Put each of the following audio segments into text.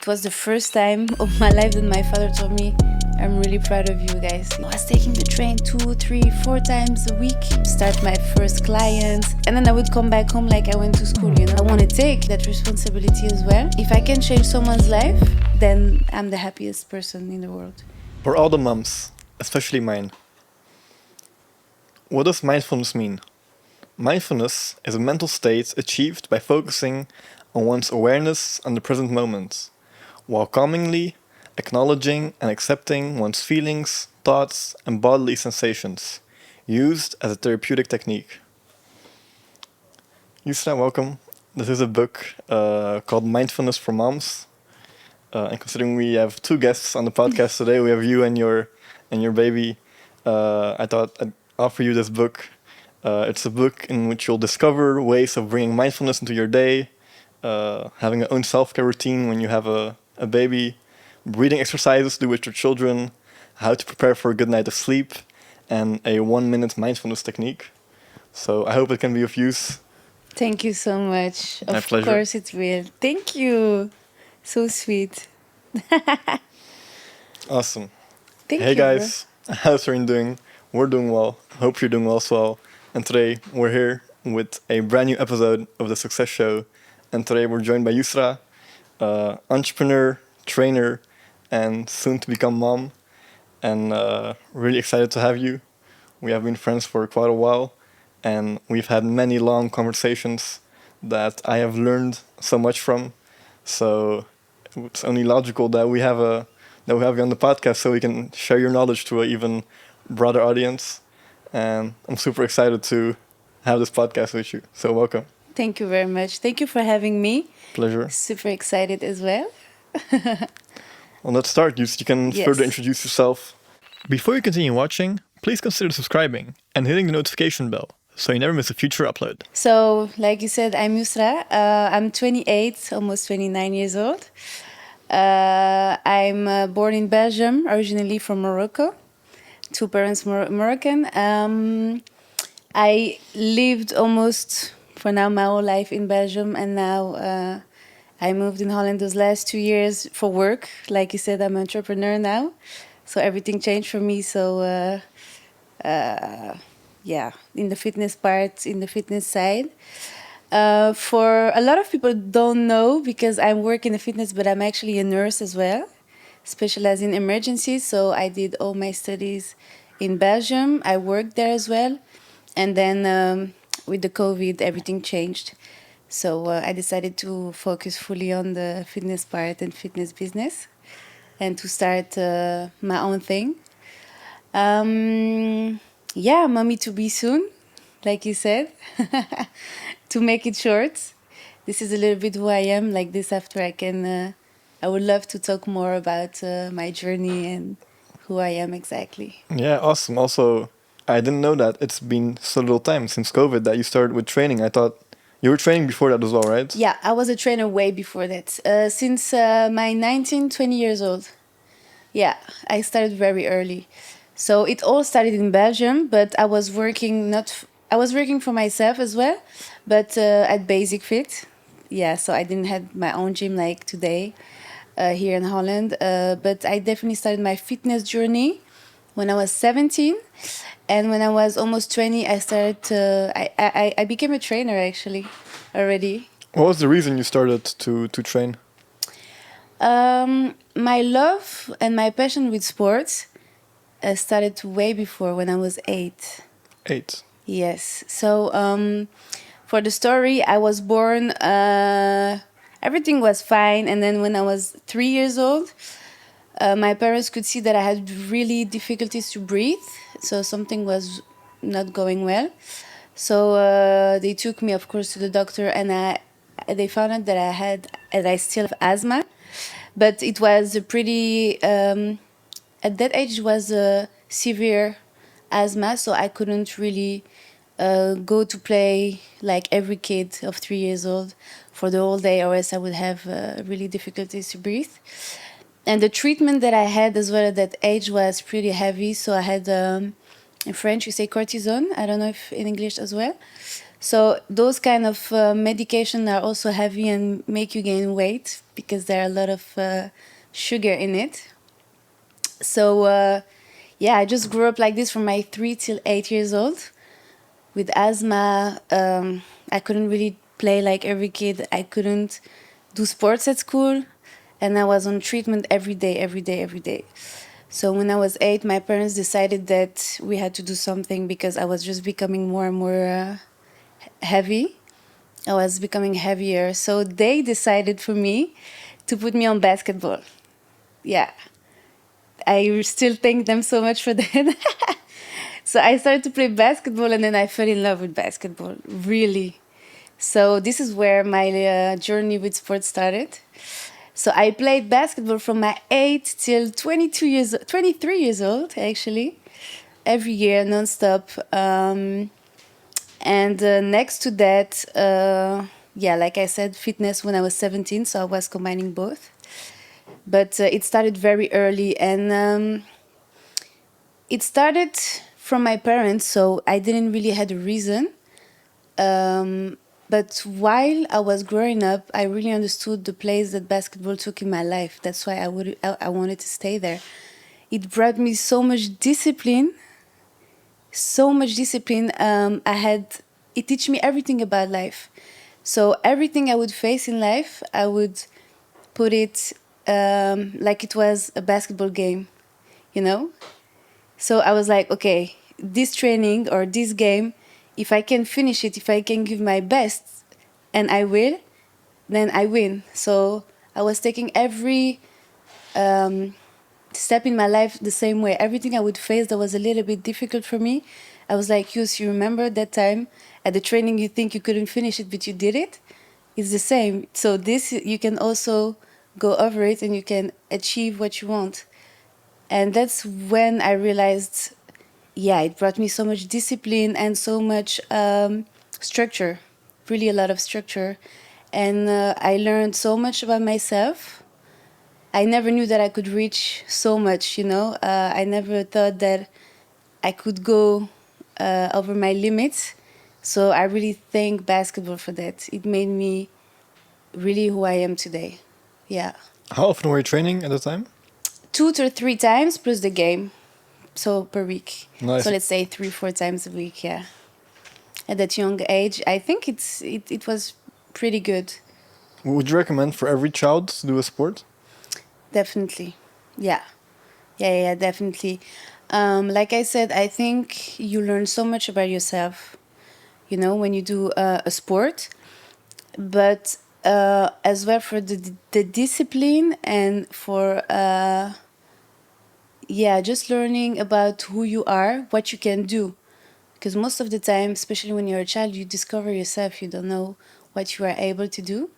was the first time of my life that my father told me, I'm really proud of you guys. I was taking the train 2, 3, 4 times a week, start my first clients, and then I would come back home like I went to school, I want to take that responsibility as well. If I can change someone's life, then I'm the happiest person in the world. For all the moms, especially mine, what does mindfulness mean? Mindfulness is a mental state achieved by focusing on one's awareness on the present moment, while calmingly acknowledging and accepting one's feelings, thoughts, and bodily sensations, used as a therapeutic technique. Youssra, welcome. This is a book called Mindfulness for Moms. And considering we have 2 guests on the podcast today, we have you and your baby. I thought I'd offer you this book. It's a book in which you'll discover ways of bringing mindfulness into your day, having your own self-care routine when you have a baby, breathing exercises to do with your children, how to prepare for a good night of sleep, and a 1-minute mindfulness technique. So I hope it can be of use. Thank you so much. My pleasure. Of course it will. Thank you. So sweet. Awesome. Thank Hey you. guys, how's everyone doing? We're doing well. Hope you're doing well as well. And today we're here with a brand new episode of the Success Show. And today we're joined by Youssra, entrepreneur, trainer, and soon to become mom. And really excited to have you. We have been friends for quite a while, and we've had many long conversations that I have learned so much from. So it's only logical that we have you on the podcast so we can share your knowledge to an even broader audience. And I'm super excited to have this podcast with you. So welcome. Thank you very much. Thank you for having me. Pleasure. Super excited as well. Well, let's start. You can Yes. further introduce yourself. Before you continue watching, please consider subscribing and hitting the notification bell so you never miss a future upload. So, like you said, I'm Youssra. I'm 28, almost 29 years old. I'm born in Belgium, originally from Morocco. 2 parents Moroccan. I lived almost, for now, my whole life in Belgium, and now I moved in Holland those last 2 years for work. Like you said, I'm an entrepreneur now, so everything changed for me. So, in the fitness part, in the fitness side. For a lot of people don't know, because I work in the fitness, but I'm actually a nurse as well, specialized in emergencies. So I did all my studies in Belgium. I worked there as well. And then with the COVID, everything changed. So I decided to focus fully on the fitness part and fitness business and to start my own thing. Mommy to be soon, like you said. To make it short, this is a little bit who I am. Like this, after I would love to talk more about my journey and who I am exactly. Yeah, awesome. Also, I didn't know that it's been so little time since COVID that you started with training. I thought you were training before that as well, right? Yeah, I was a trainer way before that. Since my 19, 20 years old. Yeah, I started very early. So it all started in Belgium, but I was working for myself as well, but at Basic Fit. Yeah, so I didn't have my own gym like today here in Holland. But I definitely started my fitness journey when I was 17. And when I was almost 20, I started I became a trainer actually already. What was the reason you started to train? My love and my passion with sports started way before, when I was 8. 8. Yes. So for the story, I was born, everything was fine. And then when I was 3 years old, my parents could see that I had really difficulties to breathe. So something was not going well. So they took me, of course, to the doctor, and they found out that I still have asthma. But it was a pretty, at that age, it was a severe asthma, so I couldn't really go to play like every kid of 3 years old for the whole day, or else I would have really difficulties to breathe. And the treatment that I had as well at that age was pretty heavy. So I had, in French, you say cortisone. I don't know if in English as well. So those kind of medication are also heavy and make you gain weight because there are a lot of sugar in it. So yeah, I just grew up like this from my 3 till 8 years old with asthma. I couldn't really play like every kid. I couldn't do sports at school, and I was on treatment every day, every day, every day. So when I was 8, my parents decided that we had to do something because I was just becoming more and more heavy. I was becoming heavier. So they decided for me to put me on basketball. Yeah. I still thank them so much for that. So I started to play basketball and then I fell in love with basketball, really. So this is where my journey with sports started. So I played basketball from my 8 till 23 years old, actually, every year, nonstop. And next to that, yeah, like I said, fitness when I was 17, so I was combining both. But it started very early, and it started from my parents, so I didn't really had a reason. But while I was growing up, I really understood the place that basketball took in my life. That's why I wanted to stay there. It brought me so much discipline, so much discipline. It teach me everything about life. So everything I would face in life, I would put it like it was a basketball game, you know? So I was like, okay, this training or this game, if I can finish it, if I can give my best, and I will, then I win. So I was taking every step in my life the same way. Everything I would face that was a little bit difficult for me, I was like, Yus, you remember that time at the training you think you couldn't finish it, but you did it? It's the same. So this, you can also go over it and you can achieve what you want. And that's when I realized, yeah, it brought me so much discipline and so much structure, really a lot of structure. And I learned so much about myself. I never knew that I could reach so much, you know. I never thought that I could go over my limits. So I really thank basketball for that. It made me really who I am today. Yeah. How often were you training at the time? 2 to 3 times plus the game. So per week. Nice. So let's say 3, 4 times a week, yeah. At that young age, I think it was pretty good. Would you recommend for every child to do a sport? Definitely. Yeah. Yeah, definitely. Like I said, I think you learn so much about yourself, you know, when you do a sport. But as well for the discipline and for, yeah, just learning about who you are, what you can do. Because most of the time, especially when you're a child, you discover yourself. You don't know what you are able to do.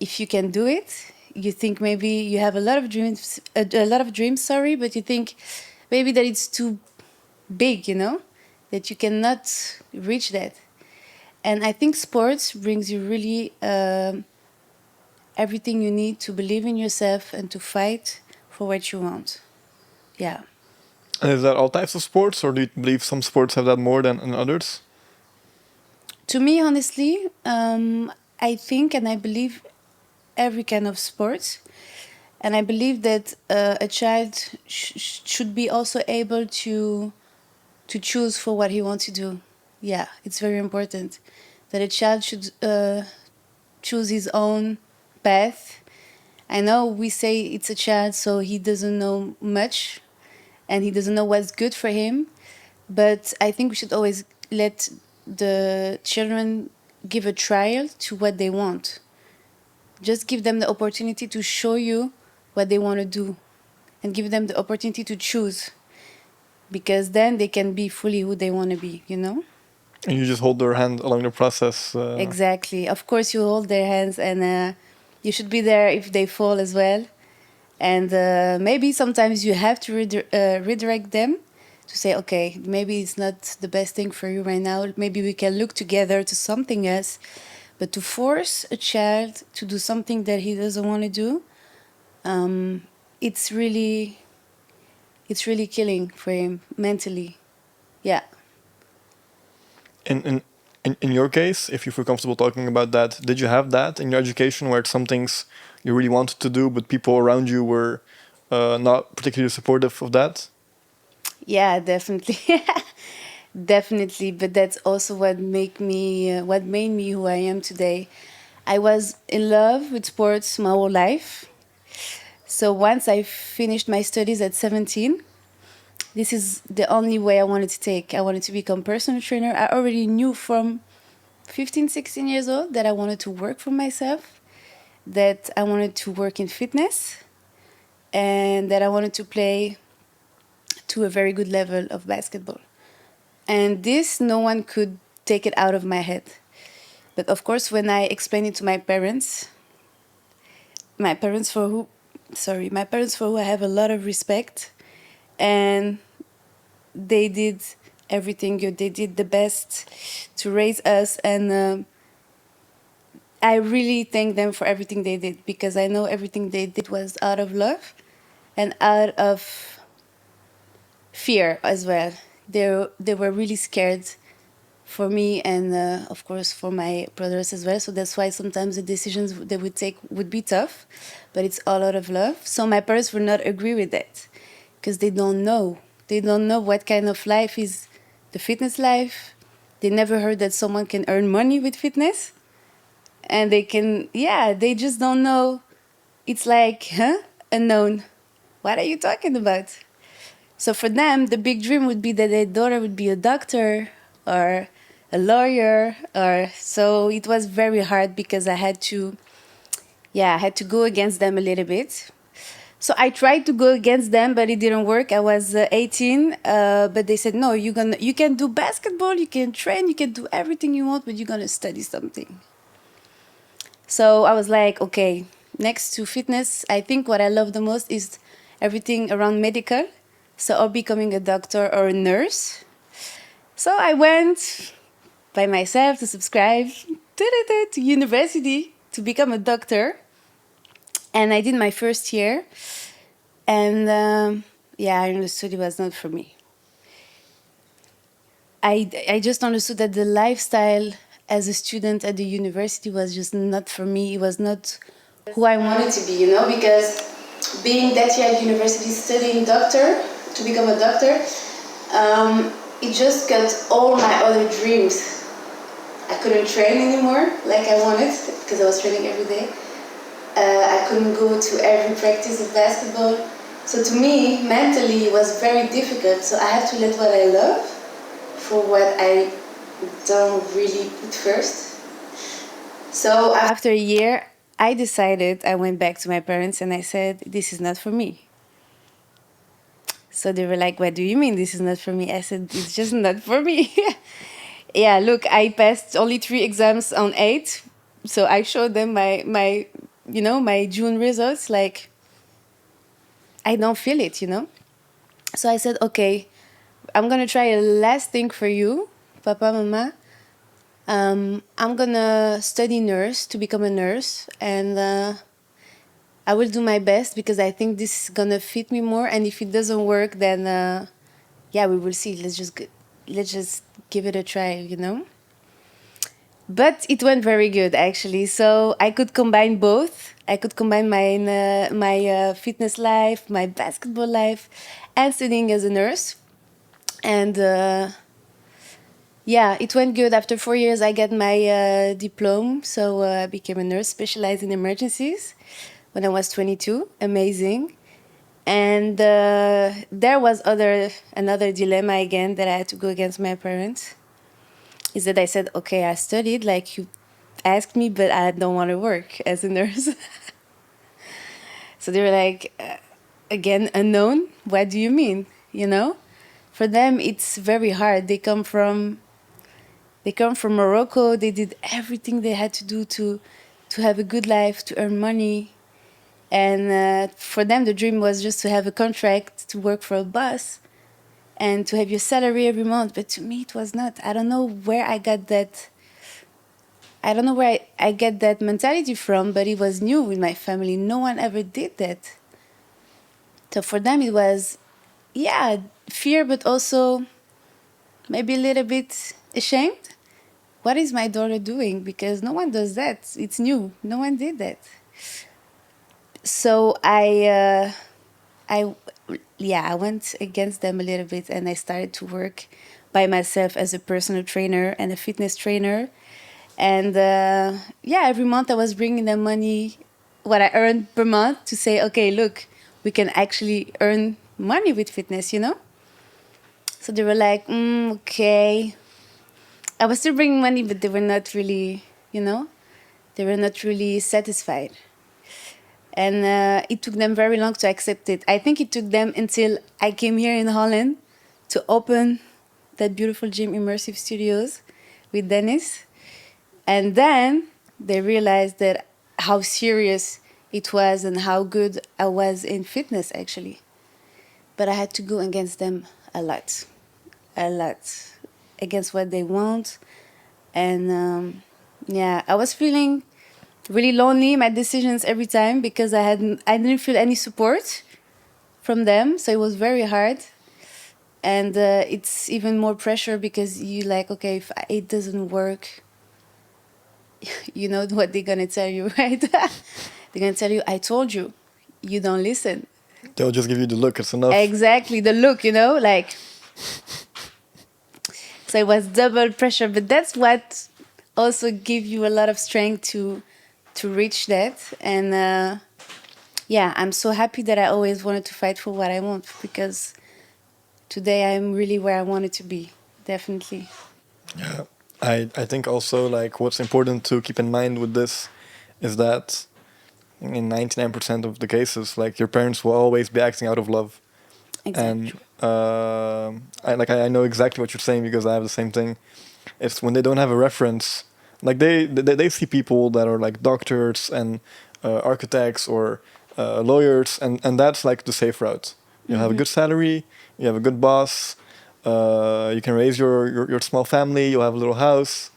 If you can do it, you think maybe you have a lot of dreams, sorry, but you think maybe that it's too big, you know, that you cannot reach that. And I think sports brings you really everything you need to believe in yourself and to fight for what you want. Yeah. And is that all types of sports, or do you believe some sports have that more than others? To me, honestly, I think and I believe every kind of sports. And I believe that a child should be also able to choose for what he wants to do. Yeah, it's very important that a child should choose his own path. I know we say it's a child, so he doesn't know much and he doesn't know what's good for him. But I think we should always let the children give a trial to what they want. Just give them the opportunity to show you what they want to do and give them the opportunity to choose, because then they can be fully who they want to be, you know? And you just hold their hand along the process. Exactly. Of course, you hold their hands and you should be there if they fall as well. And maybe sometimes you have to redirect them to say, okay, maybe it's not the best thing for you right now. Maybe we can look together to something else. But to force a child to do something that he doesn't want to do, it's really killing for him mentally. Yeah. In in your case, if you feel comfortable talking about that, did you have that in your education where some things you really wanted to do, but people around you were not particularly supportive of that? Yeah, definitely. Definitely, but that's also what made me who I am today. I was in love with sports my whole life. So once I finished my studies at 17, this is the only way I wanted to take. I wanted to become personal trainer. I already knew from 15, 16 years old that I wanted to work for myself, that I wanted to work in fitness, and that I wanted to play to a very good level of basketball. And this, no one could take it out of my head. But of course, when I explained it to my parents my parents for who I have a lot of respect, and they did everything good. They did the best to raise us, and I really thank them for everything they did, because I know everything they did was out of love and out of fear as well. They were really scared for me, and of course for my brothers as well. So that's why sometimes the decisions they would take would be tough, but it's all out of love. So my parents would not agree with that, because they don't know. They don't know what kind of life is the fitness life. They never heard that someone can earn money with fitness, and they just don't know. It's like, huh? Unknown. What are you talking about? So for them, the big dream would be that their daughter would be a doctor or a lawyer, or so it was very hard, because I had to go against them a little bit. So I tried to go against them, but it didn't work. I was 18, but they said, no, you can do basketball, you can train, you can do everything you want, but you're gonna study something. So I was like, okay, next to fitness, I think what I love the most is everything around medical. So, or becoming a doctor or a nurse. So I went by myself to subscribe to university to become a doctor. And I did my first year. And I understood it was not for me. I just understood that the lifestyle as a student at the university was just not for me. It was not who I wanted to be, because being that year at university studying doctor, to become a doctor, it just cut all my other dreams. I couldn't train anymore like I wanted, because I was training every day. I couldn't go to every practice of basketball. So to me, mentally, it was very difficult. So I had to let what I love for what I don't really put first. So after a year, I went back to my parents and I said, this is not for me. So they were like, what do you mean this is not for me? I said, it's just not for me. Yeah, look, I passed only 3 exams on 8. So I showed them my June results. Like, I don't feel it. So I said, okay, I'm going to try a last thing for you, Papa, Mama. I'm going to study nurse to become a nurse. And I will do my best, because I think this is going to fit me more. And if it doesn't work, then, we will see. Let's just give it a try, But it went very good, actually. So I could combine both. I could combine my fitness life, my basketball life, and studying as a nurse. And it went good. After 4 years, I got my diploma. So I became a nurse specialized in emergencies when I was 22. Amazing. And there was another dilemma again, that I had to go against my parents. Is that I said, okay, I studied like you asked me, but I don't want to work as a nurse. So they were like, again, unknown? What do you mean? For them, it's very hard. They come from Morocco. They did everything they had to do to have a good life, to earn money. And for them, the dream was just to have a contract, to work for a boss, and to have your salary every month. But to me, it was not. I don't know where I got that. I don't know where I get that mentality from, but it was new with my family. No one ever did that. So for them, it was, fear, but also maybe a little bit ashamed. what is my daughter doing? Because no one does that. It's new. No one did that. So I yeah, I went against them a little bit, and I started to work by myself as a personal trainer and a fitness trainer. And yeah, every month I was bringing them money, what I earned per month, to say, okay, look, we can actually earn money with fitness, you know? So they were like, okay. I was still bringing money, but they were not really, you know, they were not really satisfied. And it took them very long to accept it. I think it took them until I came here in Holland to open that beautiful gym, Immersive Studios, with Dennis. And then they realized that how serious it was and how good I was in fitness, actually. But I had to go against them a lot, against what they want. And yeah, I was feeling really lonely in my decisions every time because I didn't feel any support from them. So it was very hard. And it's even more pressure because you like, okay, if it doesn't work, you know what they're gonna tell you, right? They're gonna tell you, I told you, you don't listen. They'll just give you the look. It's enough. Exactly, the look, you know, like. So it was double pressure, but that's what also give you a lot of strength to reach that. And yeah, I'm so happy that I always wanted to fight for what I want, because today I'm really where I wanted to be, definitely. Yeah. I think also like what's important to keep in mind with this is that in 99% of the cases, like your parents will always be acting out of love. Exactly. And I know exactly what you're saying because I have the same thing. It's when they don't have a reference, like they see people that are like doctors and architects or lawyers, and that's like the safe route. You have a good salary, you have a good boss, you can raise your small family, you'll have a little house.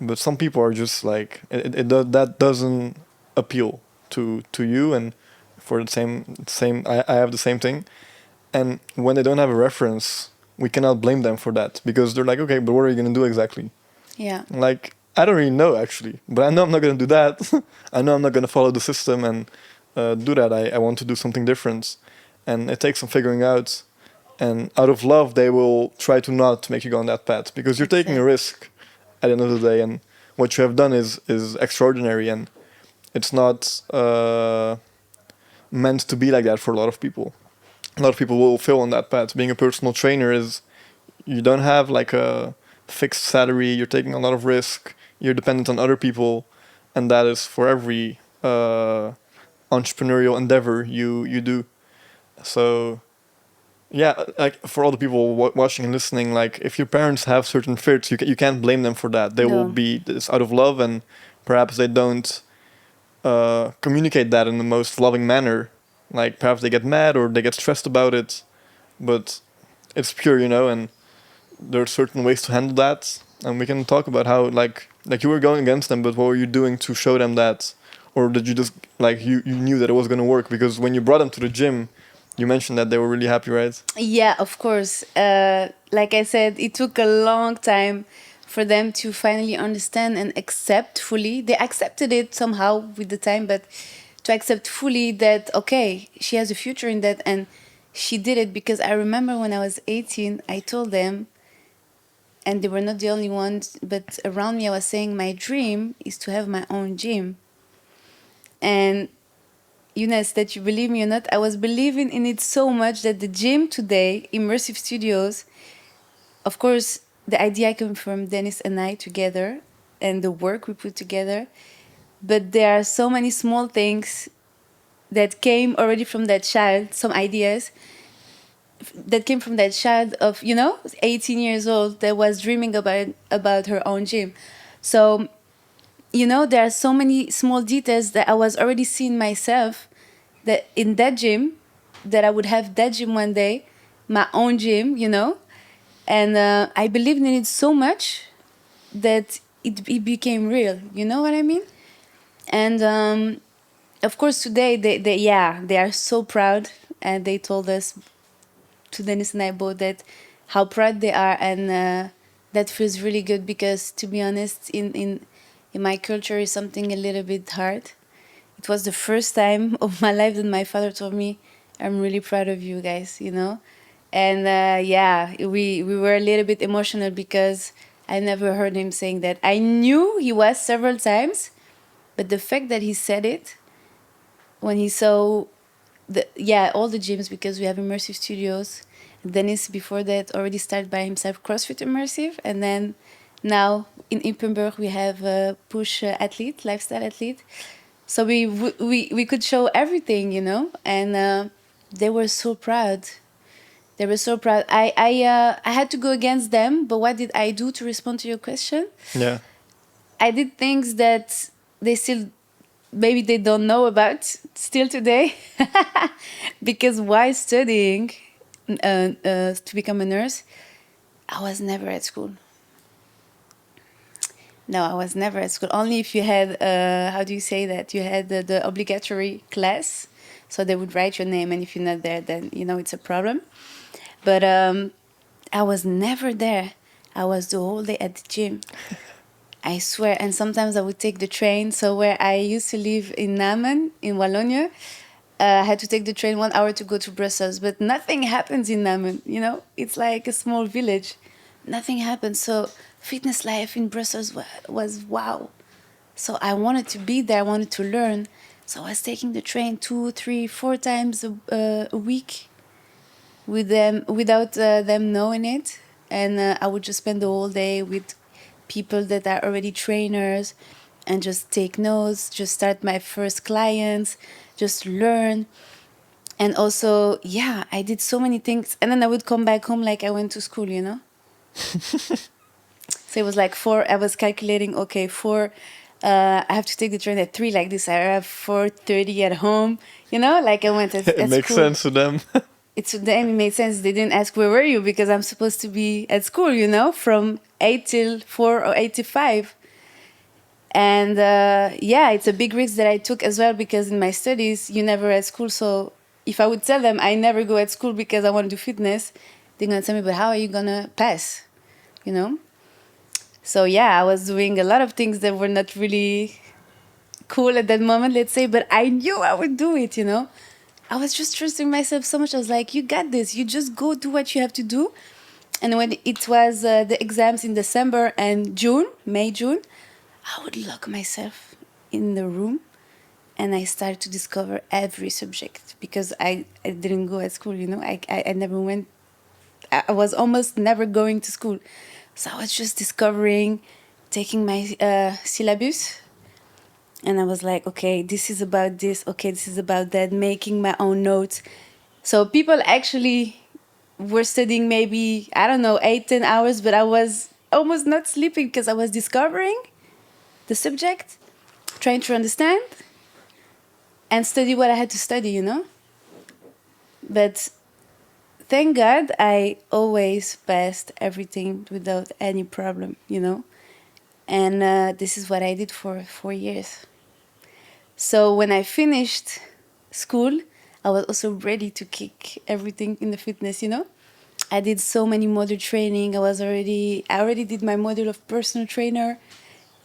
But some people are just like that doesn't appeal to you, and for the same I have the same thing. And when they don't have a reference, we cannot blame them for that because they're like, okay, but what are you gonna do exactly? Yeah. Like, I don't really know actually, but I know I'm not gonna do that. I know I'm not gonna follow the system and do that. I want to do something different, and it takes some figuring out. And out of love, they will try to not make you go on that path because you're taking a Exactly. risk at the end of the day, and what you have done is extraordinary, and it's not meant to be like that for a lot of people. A lot of people will fail on that path. Being a personal trainer is you don't have like a fixed salary. You're taking a lot of risk. You're dependent on other people, and that is for every entrepreneurial endeavor you do. So yeah, like for all the people watching and listening, like if your parents have certain fears, you can't blame them for that. They will No. be this out of love, and perhaps they don't communicate that in the most loving manner. Like perhaps they get mad or they get stressed about it, but it's pure, and there are certain ways to handle that. And we can talk about how like you were going against them, but what were you doing to show them that, or did you just like you knew that it was gonna work because when you brought them to the gym, you mentioned that they were really happy, right? Yeah, of course. Like I said, it took a long time for them to finally understand and accept fully. They accepted it somehow with the time, but to accept fully that, okay, she has a future in that. And she did it because I remember when I was 18, I told them, and they were not the only ones, but around me, I was saying, my dream is to have my own gym. And Younes, that you believe me or not, I was believing in it so much that the gym today, Immersive Studios, of course, the idea came from Dennis and I together and the work we put together. But there are so many small things that came already from that child, some ideas that came from that child of, 18 years old that was dreaming about her own gym. So, there are so many small details that I was already seeing myself that in that gym, that I would have that gym one day, my own gym, And I believed in it so much that it became real. You know what I mean? And of course, today, they are so proud. And they told us, to Dennis and I both, that how proud they are. And that feels really good because, to be honest, in my culture is something a little bit hard. It was the first time of my life that my father told me, "I'm really proud of you guys," you know? And yeah, we were a little bit emotional because I never heard him saying that. I knew he was several times, but the fact that he said it when he saw all the gyms, because we have immersive studios. Dennis before that already started by himself CrossFit Immersive, and then now in Ippenburg we have a push athlete, lifestyle athlete. So we could show everything, you know, and they were so proud. They were so proud. I had to go against them, but what did I do to respond to your question? Yeah. I did things that they still maybe they don't know about still today, because while studying to become a nurse, I was never at school. No, I was never at school. Only if you had, how do you say that? You had the obligatory class. So they would write your name, and if you're not there, then, you know, it's a problem. But I was never there. I was the whole day at the gym. I swear. And sometimes I would take the train. So where I used to live in Namen, in Wallonia, I had to take the train 1 hour to go to Brussels. But nothing happens in Namen, you know? It's like a small village. Nothing happens. So fitness life in Brussels was wow. So I wanted to be there. I wanted to learn. So I was taking the train 2, 3, 4 times a week with them without them knowing it. And I would just spend the whole day with people that are already trainers and just take notes, just start my first clients, just learn. And also, yeah, I did so many things. And then I would come back home like I went to school, you know? So it was like 4, I was calculating, okay, 4, I have to take the train at 3 like this. I have 4:30 at home, you know? Like I went It at makes school. sense to them. To them it made sense. They didn't ask where were you, because I'm supposed to be at school, you know, from 8 till 4 or 8 to 5. And yeah, it's a big risk that I took as well, because in my studies you never at school. So if I would tell them I never go at school because I want to do fitness, they're gonna tell me, but how are you gonna pass, you know? So yeah, I was doing a lot of things that were not really cool at that moment, let's say, but I knew I would do it, you know? I was just trusting myself so much. I was like, you got this. You just go do what you have to do. And when it was the exams in December and June, May, June, I would lock myself in the room and I started to discover every subject, because I didn't go at school, you know? I never went, I was almost never going to school. So I was just discovering, taking my syllabus. And I was like, okay, this is about this. Okay, this is about that. Making my own notes. So people actually were studying maybe, I don't know, 8, 10 hours, but I was almost not sleeping because I was discovering the subject, trying to understand and study what I had to study, you know? But thank God I always passed everything without any problem, you know? And this is what I did for 4 years. So when I finished school, I was also ready to kick everything in the fitness, you know? I did so many module training. I already did my module of personal trainer.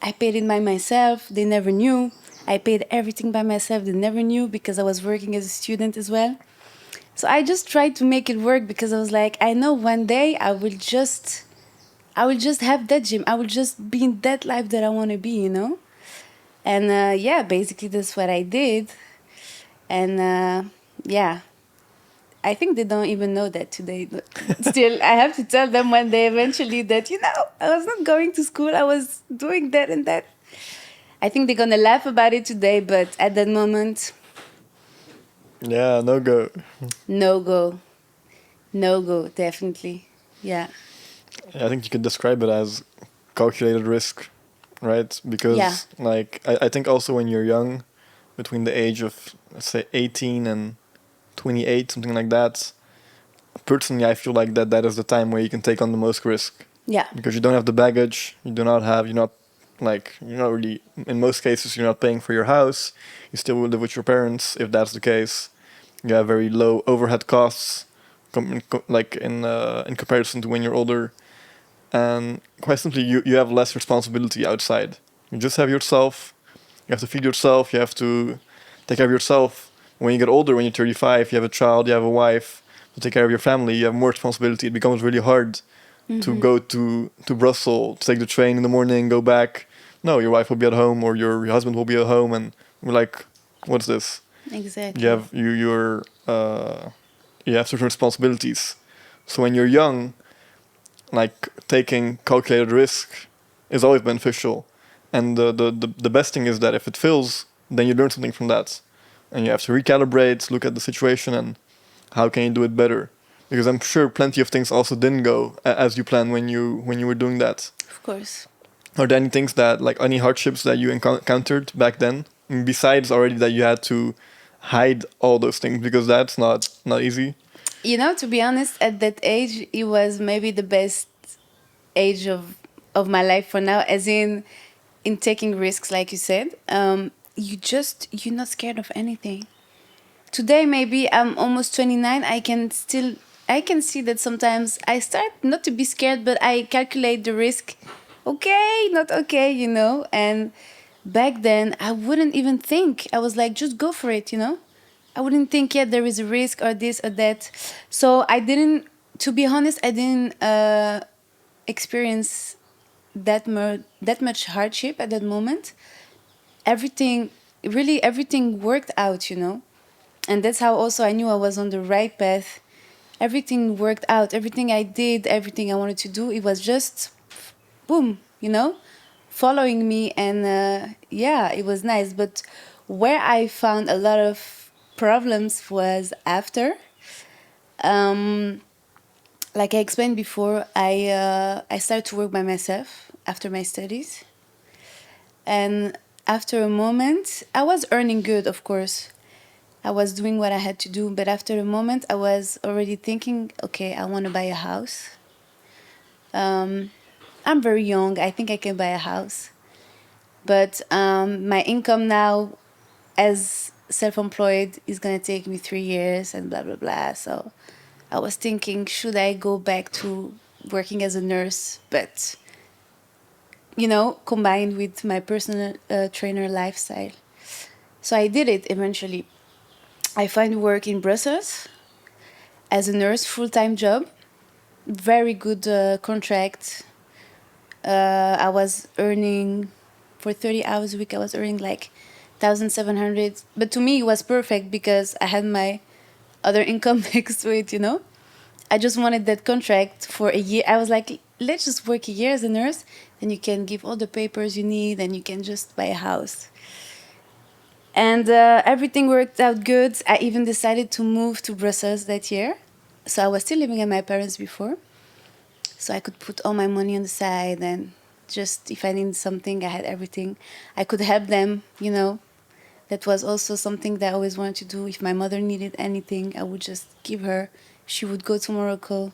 I paid it by myself. They never knew. I paid everything by myself. They never knew, because I was working as a student as well. So I just tried to make it work, because I was like, I know one day I will just have that gym. I will just be in that life that I want to be, you know? And yeah, basically that's what I did. And yeah, I think they don't even know that today. But still, I have to tell them one day eventually that, you know, I was not going to school. I was doing that and that. I think they're going to laugh about it today, but at that moment, Yeah, no go. no go. No go, definitely. Yeah. I think you could describe it as calculated risk, right? Yeah. Because like I think also when you're young, between the age of let's say 18 and 28, something like that, personally I feel like that is the time where you can take on the most risk. Yeah. Because you don't have the baggage, you're not really, in most cases you're not paying for your house, you still will live with your parents if that's the case. You have very low overhead costs, like in comparison to when you're older. and quite simply, you have less responsibility outside. You just have yourself. You have to feed yourself. You have to take care of yourself. When you get older, when you're 35, you have a child, you have a wife, to take care of your family, you have more responsibility. It becomes really hard to go to Brussels, to take the train in the morning, go back. No, your wife will be at home or your husband will be at home, and we're like, what's this? Exactly. You have certain responsibilities. So when you're young, like taking calculated risk is always beneficial. And the best thing is that if it fails, then you learn something from that. And you have to recalibrate, look at the situation, and how can you do it better. Because I'm sure plenty of things also didn't go as you planned when you were doing that. Of course. Are there any things that, like any hardships that you encountered back then, besides already that you had to hide all those things, because that's not easy? You know, to be honest, at that age, it was maybe the best age of my life for now, as in taking risks, like you said. You're not scared of anything. Today, maybe I'm almost 29. I can see that sometimes I start not to be scared, but I calculate the risk. Okay, not okay, you know. And back then, I wouldn't even think. I was like, just go for it, you know. I wouldn't think, yeah, there is a risk or this or that. So I didn't, to be honest, I didn't experience that much hardship at that moment. Everything, really, everything worked out, you know. And that's how also I knew I was on the right path. Everything worked out. Everything I did, everything I wanted to do, it was just boom, you know, following me. And yeah, it was nice. But where I found a lot of problems was after. Um, like I explained before, I started to work by myself after my studies. And after a moment, I was earning good, of course. I was doing what I had to do, but after a moment, I was already thinking, okay, I want to buy a house. Um, I'm very young. I think I can buy a house. But my income now as self-employed is going to take me 3 years and blah, blah, blah. So I was thinking, should I go back to working as a nurse, but, you know, combined with my personal trainer lifestyle? So I did it eventually. I find work in Brussels as a nurse, full-time job, very good contract. I was earning for 30 hours a week. I was earning like 1,700. But to me, it was perfect because I had my other income next to it. You know, I just wanted that contract for a year. I was like, let's just work a year as a nurse, then you can give all the papers you need, and you can just buy a house. And everything worked out good. I even decided to move to Brussels that year. So I was still living at my parents before. So I could put all my money on the side, and just if I needed something, I had everything. I could help them, you know. That was also something that I always wanted to do. If my mother needed anything, I would just give her. She would go to Morocco.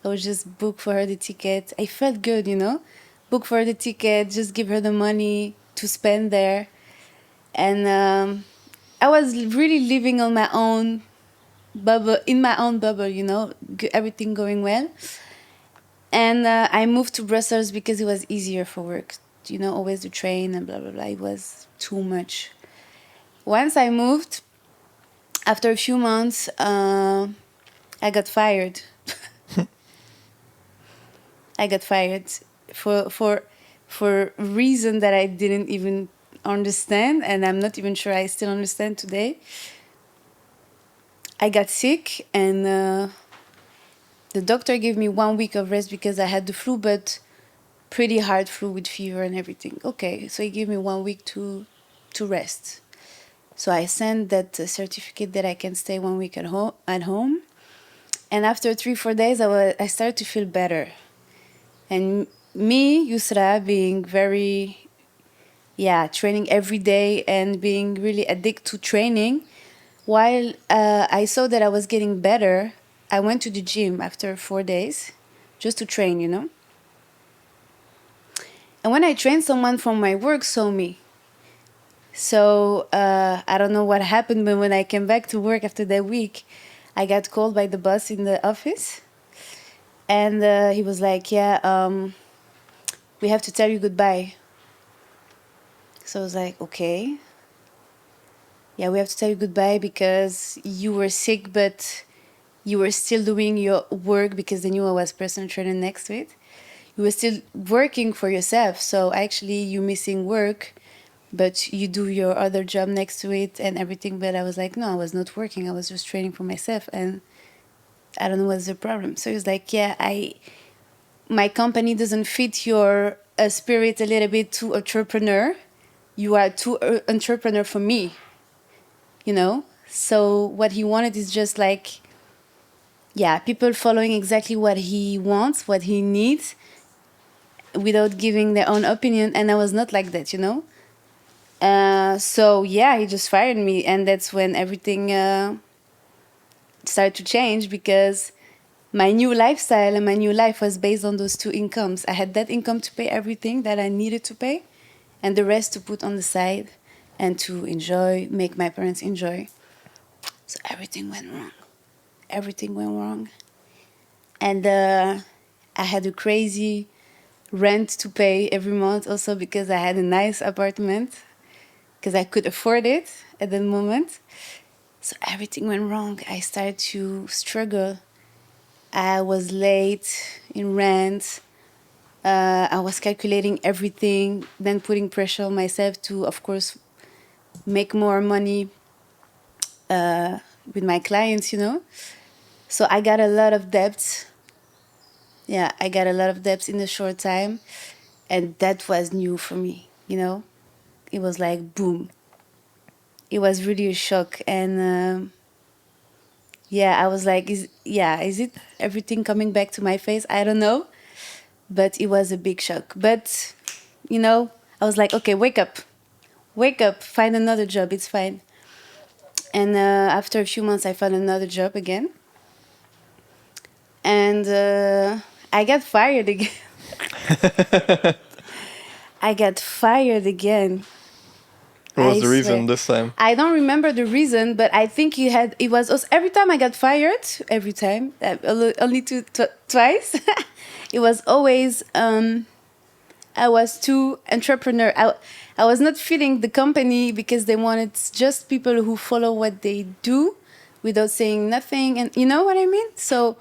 I would just book for her the ticket. I felt good, you know. Book for her the ticket, just give her the money to spend there. And I was really living on my own bubble, in my own bubble, you know, everything going well. And I moved to Brussels because it was easier for work. You know, always the train and blah, blah, blah. It was too much. Once I moved, after a few months, I got fired. I got fired for a reason that I didn't even understand, and I'm not even sure I still understand today. I got sick, and the doctor gave me 1 week of rest because I had the flu, but pretty hard flu with fever and everything. Okay, so he gave me 1 week to rest. So I sent that certificate that I can stay 1 week at home. And after 3-4 days, I started to feel better. And me, Youssra, being very, training every day and being really addicted to training, while I saw that I was getting better, I went to the gym after 4 days just to train, you know. And when I trained, someone from my work saw me. So I don't know what happened, but when I came back to work after that week, I got called by the boss in the office. And he was like, yeah, we have to tell you goodbye. So I was like, okay. Yeah, we have to tell you goodbye because you were sick, but you were still doing your work because they knew I was personal trainer next to it. You were still working for yourself. So actually, you're missing work, but you do your other job next to it and everything. But I was like, no, I was not working. I was just training for myself. And I don't know what's the problem. So he was like, yeah, my company doesn't fit your spirit a little bit too entrepreneur. You are too entrepreneur for me, you know? So what he wanted is just like, yeah, people following exactly what he wants, what he needs, without giving their own opinion. And I was not like that, you know? So yeah, he just fired me. And that's when everything started to change because my new lifestyle and my new life was based on those two incomes. I had that income to pay everything that I needed to pay, and the rest to put on the side and to enjoy, make my parents enjoy. So everything went wrong. Everything went wrong. And I had a crazy rent to pay every month also because I had a nice apartment because I could afford it at that moment. So everything went wrong. I started to struggle. I was late in rent. I was calculating everything, then putting pressure on myself to, of course, make more money with my clients, you know. So I got a lot of debts. Yeah, I got a lot of debts in a short time. And that was new for me, you know. It was like, boom. It was really a shock. And yeah, I was like, is it everything coming back to my face? I don't know. But it was a big shock. But, you know, I was like, okay, wake up, find another job, it's fine. And after a few months, I found another job again. And I got fired again. I got fired again. What was I the reason swear. this time? I don't remember the reason, but I think it was also, every time I got fired, every time, only twice, it was always I was too entrepreneur. I was not feeding the company because they wanted just people who follow what they do without saying nothing. And you know what I mean? So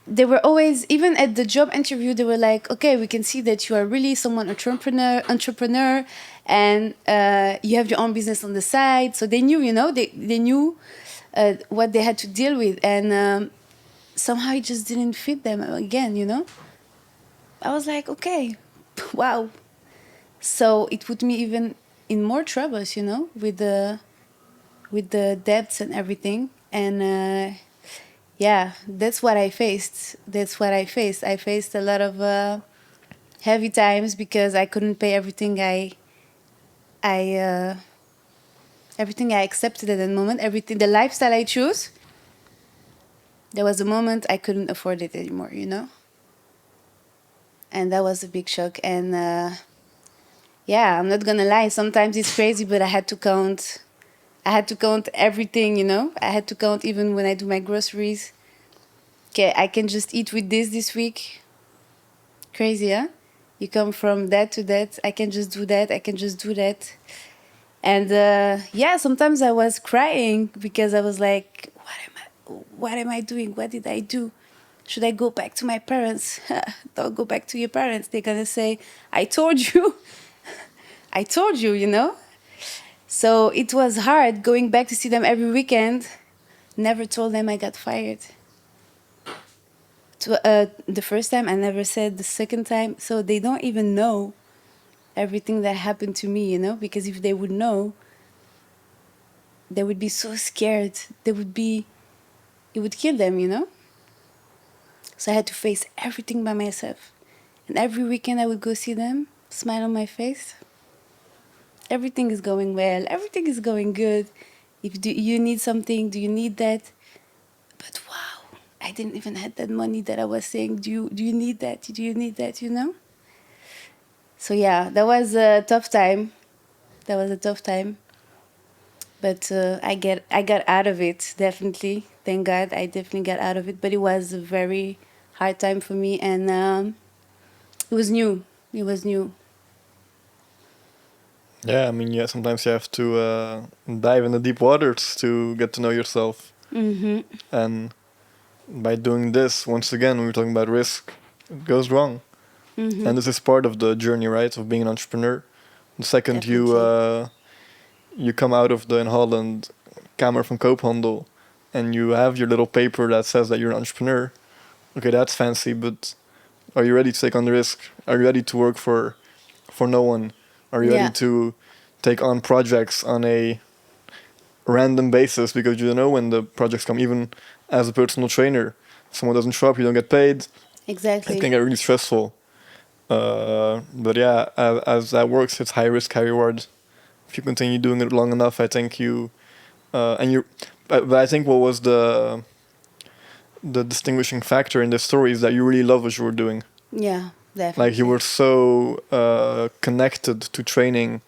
they were always, even at the job interview, they were like, okay, we can see that you are really someone entrepreneur and you have your own business on the side. So they knew, you know, they knew what they had to deal with. And somehow it just didn't fit them again, you know? I was like, okay, wow. So it put me even in more troubles, you know, with the debts and everything. And yeah, that's what I faced. That's what I faced. I faced a lot of heavy times because I couldn't pay I everything I accepted at that moment. Everything, the lifestyle I chose. There was a moment I couldn't afford it anymore, you know. And that was a big shock. And yeah, I'm not gonna lie. Sometimes it's crazy, but I had to count. I had to count everything, you know. I had to count even when I do my groceries. Okay, I can just eat with this week. Crazy, huh? You come from that to that. I can just do that. I can just do that. And yeah, sometimes I was crying because I was like, what am I doing? What did I do? Should I go back to my parents? Don't go back to your parents. They're gonna say, I told you. I told you, you know? So it was hard going back to see them every weekend. Never told them I got fired. The first time, I never said the second time. So they don't even know everything that happened to me, you know? Because if they would know, they would be so scared. It would kill them, you know? So I had to face everything by myself. And every weekend I would go see them, smile on my face. Everything is going well. Everything is going good. If you need something, do you need that? But wow, I didn't even have that money that I was saying, do you need that? Do you need that, you know? So yeah, that was a tough time. That was a tough time. But I got out of it, definitely. Thank God I definitely got out of it. But it was a very hard time for me, and it was new. It was new. Yeah, I mean, yeah, sometimes you have to dive in the deep waters to get to know yourself. Mm-hmm. And by doing this, once again, we were talking about risk, it goes wrong. Mm-hmm. And this is part of the journey, right, of being an entrepreneur. The second Definitely. you come out of the in Holland Kamer van Koophandel and you have your little paper that says that you're an entrepreneur, okay, that's fancy, but are you ready to take on the risk? Are you ready to work for no one? Are you ready Yeah. to take on projects on a random basis because you don't know when the projects come? Even as a personal trainer, someone doesn't show up, you don't get paid. It Exactly. can get really stressful. But yeah, as that works, it's high risk, high reward. If you continue doing it long enough, I think you and you. But I think what was the distinguishing factor in this story is that you really love what you were doing. Yeah. Like you Definitely. were so connected to training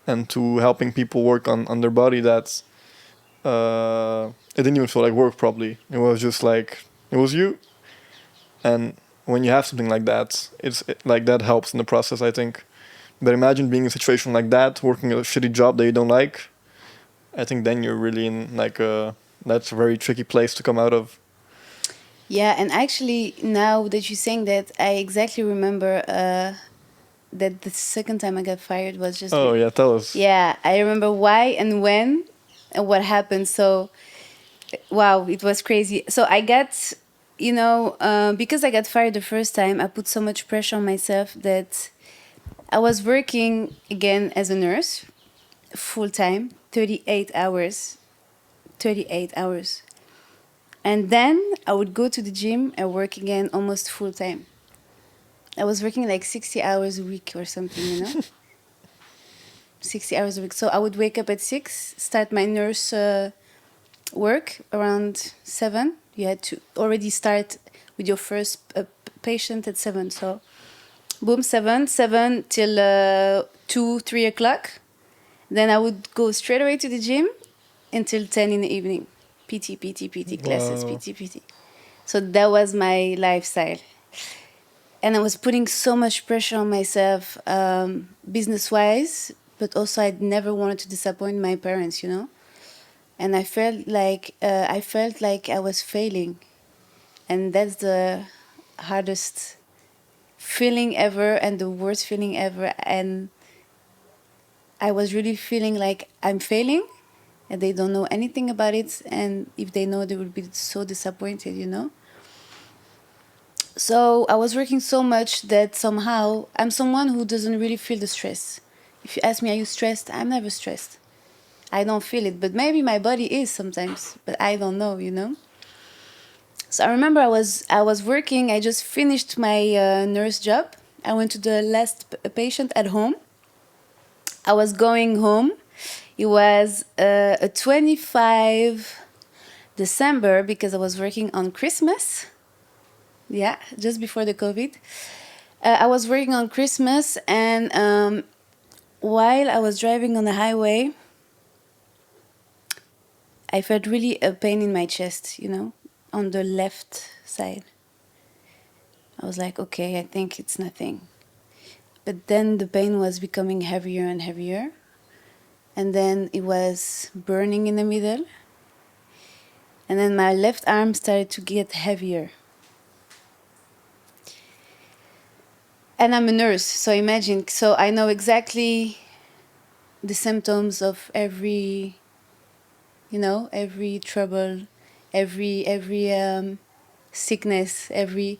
and to helping people work on their body that it didn't even feel like work. Probably it was just like it was you. And when you have something like that, like that helps in the process, I think. But imagine being in a situation like that, working a shitty job that you don't like. I think then you're really in like a that's a very tricky place to come out of. Yeah, and actually, now that you're saying that, I exactly remember that the second time I got fired was just. Oh yeah, tell us. Yeah, I remember why and when and what happened. So, wow, it was crazy. So I got, because I got fired the first time, I put so much pressure on myself that I was working again as a nurse, full time, 38 hours. 38 hours. And then I would go to the gym and work again almost full time. I was working like 60 hours a week or something. 60 hours a week. So I would wake up at 6, start my nurse work around 7. You had to already start with your first patient at 7. So boom, 7 till 2, 3 o'clock. Then I would go straight away to the gym until 10 in the evening. PT classes, Wow. PT. So that was my lifestyle. And I was putting so much pressure on myself, business-wise, but also I never wanted to disappoint my parents. And I felt like I was failing, and that's the hardest feeling ever and the worst feeling ever. And I was really feeling like I'm failing, and they don't know anything about it. And if they know, they would be so disappointed. So I was working so much that somehow I'm someone who doesn't really feel the stress. If you ask me, are you stressed? I'm never stressed. I don't feel it, but maybe my body is sometimes, but I don't know. So I remember I was working. I just finished my nurse job. I went to the last patient at home. I was going home. It was a 25 December because I was working on Christmas. Yeah, just before the COVID. I was working on Christmas, and while I was driving on the highway, I felt really a pain in my chest, on the left side. I was like, okay, I think it's nothing. But then the pain was becoming heavier and heavier. And then it was burning in the middle. And then my left arm started to get heavier. And I'm a nurse, so imagine. So I know exactly the symptoms of every trouble, every sickness, every.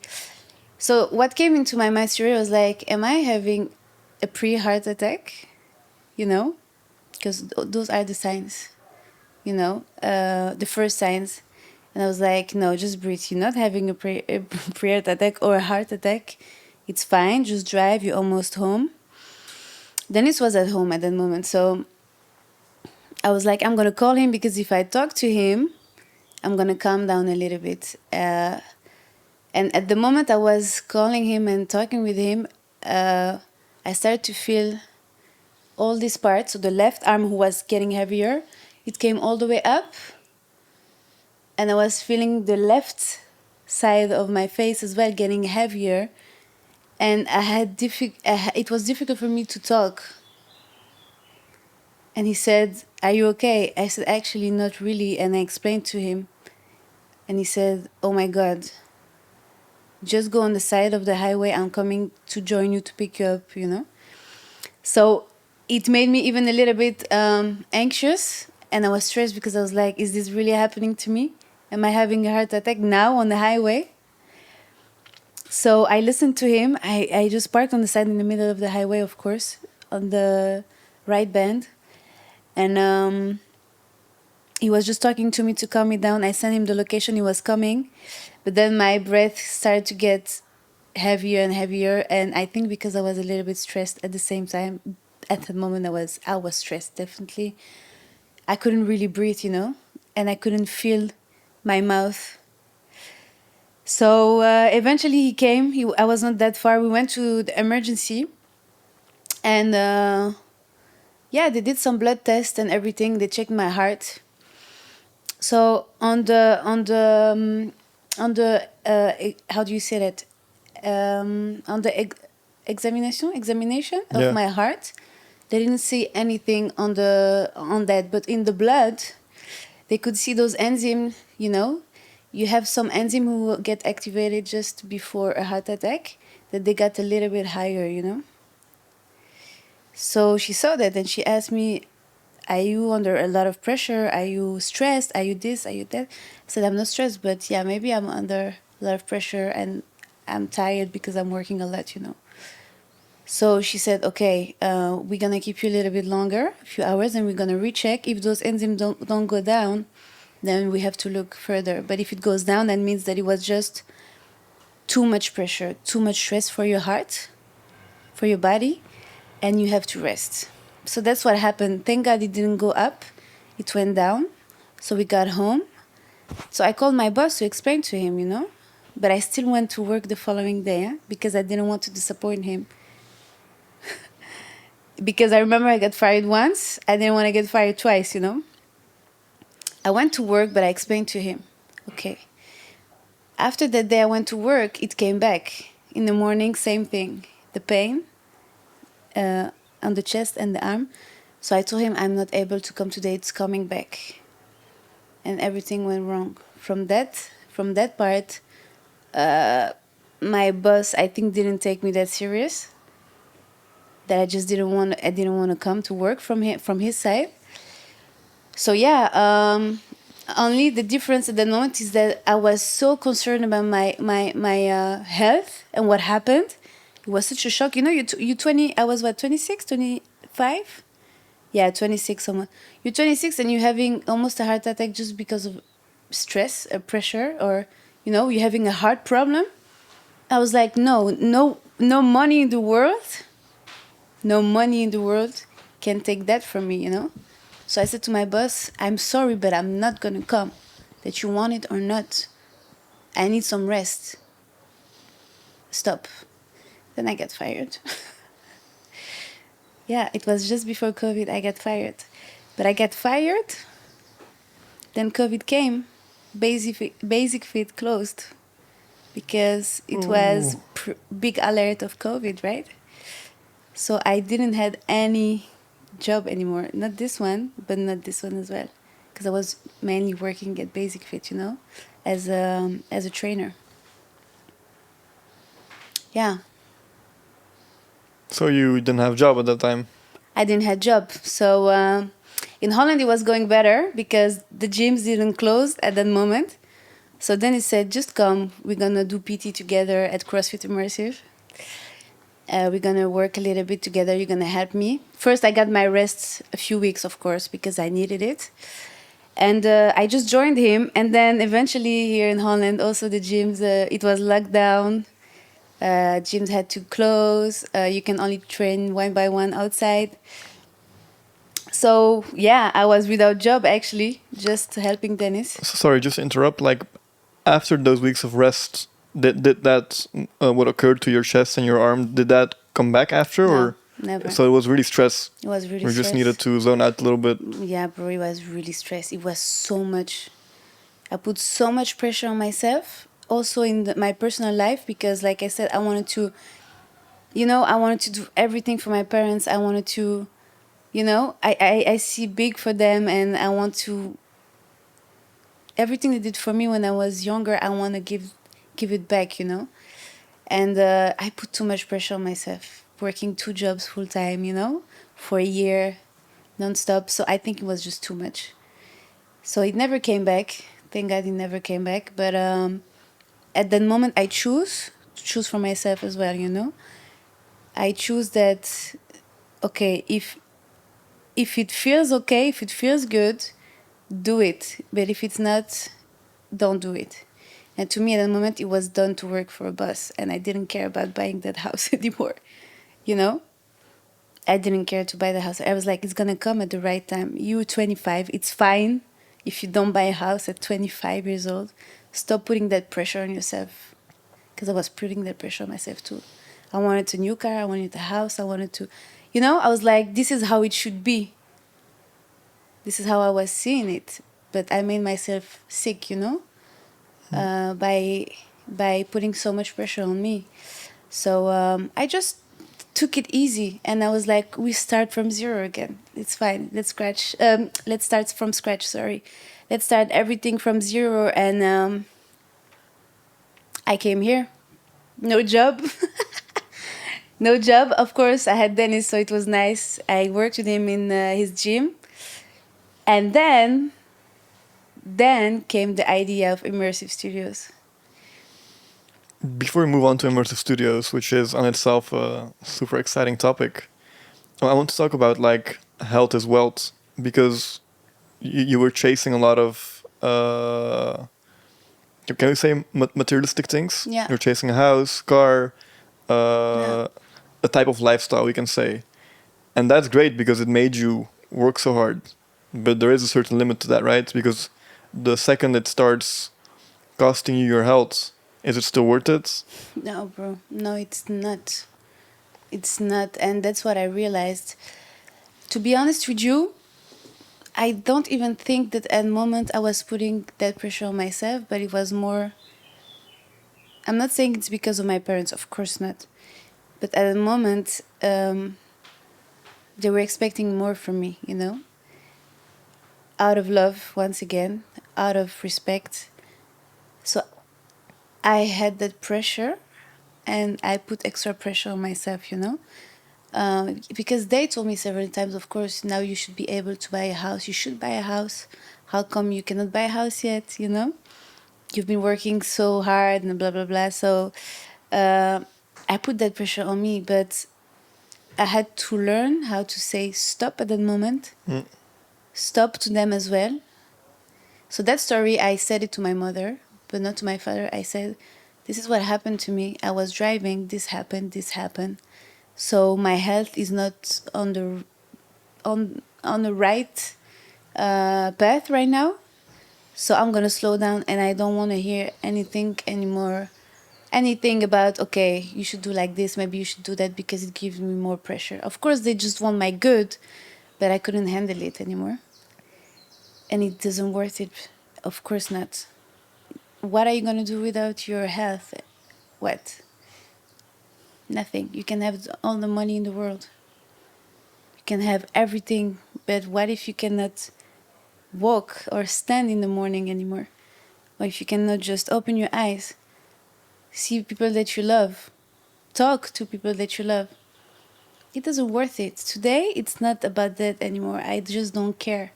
So what came into my mind straight was like, am I having a pre-heart attack? Because those are the signs. The first signs. And I was like, no, just breathe. You're not having a pre-heart attack or a heart attack. It's fine. Just drive. You're almost home. Dennis was at home at that moment. So I was like, I'm going to call him because if I talk to him, I'm going to calm down a little bit. And at the moment I was calling him and talking with him, I started to feel all these parts. So the left arm who was getting heavier, it came all the way up. And I was feeling the left side of my face as well getting heavier, and it was difficult for me to talk. And he said, "Are you okay?" I said, "Actually, not really." And I explained to him, and he said, "Oh my God, just go on the side of the highway. I'm coming to join you to pick you up, you know." So it made me even a little bit anxious, and I was stressed because I was like, is this really happening to me? Am I having a heart attack now on the highway? So I listened to him. I just parked on the side in the middle of the highway, of course, on the right band. And he was just talking to me to calm me down. I sent him the location he was coming. But then my breath started to get heavier and heavier. And I think because I was a little bit stressed at the same time, at the moment I was stressed, definitely. I couldn't really breathe, you know, and I couldn't feel my mouth. So eventually he came. I was not that far. We went to the emergency, and yeah, they did some blood tests and everything. They checked my heart. So on the how do you say that? On the examination of Yeah. my heart, they didn't see anything on that, but in the blood, they could see those enzymes. You know, you have some enzyme who will get activated just before a heart attack, that they got a little bit higher. You know. So she saw that and she asked me, "Are you under a lot of pressure? Are you stressed? Are you this? Are you that?" I said, "I'm not stressed, but yeah, maybe I'm under a lot of pressure and I'm tired because I'm working a lot, you know." So she said, "Okay, we're gonna keep you a little bit longer, a few hours, and we're gonna recheck. If those enzymes don't go down, then we have to look further. But if it goes down, that means that it was just too much pressure, too much stress for your heart, for your body, and you have to rest." So that's what happened. Thank God it didn't go up. It went down. So we got home. So I called my boss to explain to him, you know. But I still went to work the following day because I didn't want to disappoint him. Because I remember I got fired once. I didn't want to get fired twice, you know. I went to work, but I explained to him, okay. After that day I went to work, it came back. In the morning, same thing. The pain on the chest and the arm. So I told him, "I'm not able to come today, it's coming back." And everything went wrong. From that part, my boss, I think, didn't take me that serious. That I just didn't want to come to work from his side. So yeah, only the difference at the moment is that I was so concerned about my health and what happened. It was such a shock. You know, you 20. I was what, 26, 25? Yeah, 26. Almost. You're 26 and you're having almost a heart attack just because of stress, pressure, or you know, you're having a heart problem. I was like, no money in the world, no money in the world can take that from me, you know. So I said to my boss, "I'm sorry, but I'm not gonna come. That you want it or not, I need some rest. Stop." Then I got fired. Yeah, it was just before COVID I got fired. But I got fired, then COVID came, Basic Fit closed because it was big alert of COVID, right? So I didn't have any job anymore. Not this one, but not this one as well. Because I was mainly working at Basic Fit, you know, as a trainer. Yeah. So you didn't have a job at that time? I didn't have job. So in Holland it was going better because the gyms didn't close at that moment. So then he said, "Just come. We're gonna do PT together at CrossFit Immersive. We're gonna work a little bit together. You're gonna help me." First, I got my rest a few weeks, of course, because I needed it. And I just joined him. And then eventually here in Holland, also the gyms, it was locked down. Gyms had to close. You can only train one by one outside. So yeah, I was without job actually, just helping Dennis. So sorry, just to interrupt. Like, after those weeks of rest, did that what occurred to your chest and your arm? Did that come back after, No, or never. so it was really stress? It was really We stress. just needed to zone out a little bit. Yeah, bro, it was really stressed. It was so much. I put so much pressure on myself. also in my personal life, because like I said, I wanted to, I wanted to do everything for my parents. I wanted to, I see big for them, and I want to, everything they did for me when I was younger, I want to give it back, And I put too much pressure on myself, working 2 jobs full time, for a year, nonstop. So I think it was just too much. So it never came back. Thank God it never came back. But at that moment, I choose for myself as well, I choose that, okay, if it feels okay, if it feels good, do it. But if it's not, don't do it. And to me, at that moment, it was done to work for a boss, and I didn't care about buying that house anymore. You know, I didn't care to buy the house. I was like, it's gonna come at the right time. You're 25. It's fine if you don't buy a house at 25 years old. Stop putting that pressure on yourself, because I was putting that pressure on myself too. I wanted a new car. I wanted a house. I wanted to, I was like, this is how it should be. This is how I was seeing it. But I made myself sick, by putting so much pressure on me. So I just took it easy, and I was like, we start from zero again. It's fine. Let's start from scratch. Sorry, let's start everything from zero. And I came here, no job, no job. Of course, I had Dennis, so it was nice. I worked with him in his gym, and then came the idea of immersive studios. Before we move on to immersive studios, which is on itself a super exciting topic, I want to talk about like health is wealth, because you were chasing a lot of can we say materialistic things? Yeah. You're chasing a house, car, Yeah. a type of lifestyle, we can say, and that's great because it made you work so hard. But there is a certain limit to that, right? Because the second it starts costing you your health, is it still worth it? No, bro. No, it's not. It's not. And that's what I realized. To be honest with you, I don't even think that at the moment I was putting that pressure on myself, but it was more. I'm not saying it's because of my parents, of course not. But at the moment, they were expecting more from me, out of love, once again, out of respect. So I had that pressure, and I put extra pressure on myself, because they told me several times, of course, now you should be able to buy a house. You should buy a house. How come you cannot buy a house yet? You've been working so hard and blah, blah, blah. So I put that pressure on me, but I had to learn how to say stop at that moment. Stop to them as well. So that story, I said it to my mother, but not to my father. I said, this is what happened to me. I was driving. This happened. This happened. So my health is not on the right path right now. So I'm gonna slow down, and I don't want to hear anything anymore. Anything about, okay, you should do like this, maybe you should do that, because it gives me more pressure. Of course, they just want my good, but I couldn't handle it anymore. And it doesn't worth it. Of course not. What are you gonna do without your health? What? Nothing. You can have all the money in the world. You can have everything, but what if you cannot walk or stand in the morning anymore? Or if you cannot just open your eyes, see people that you love, talk to people that you love? It doesn't worth it. Today, it's not about that anymore. I just don't care.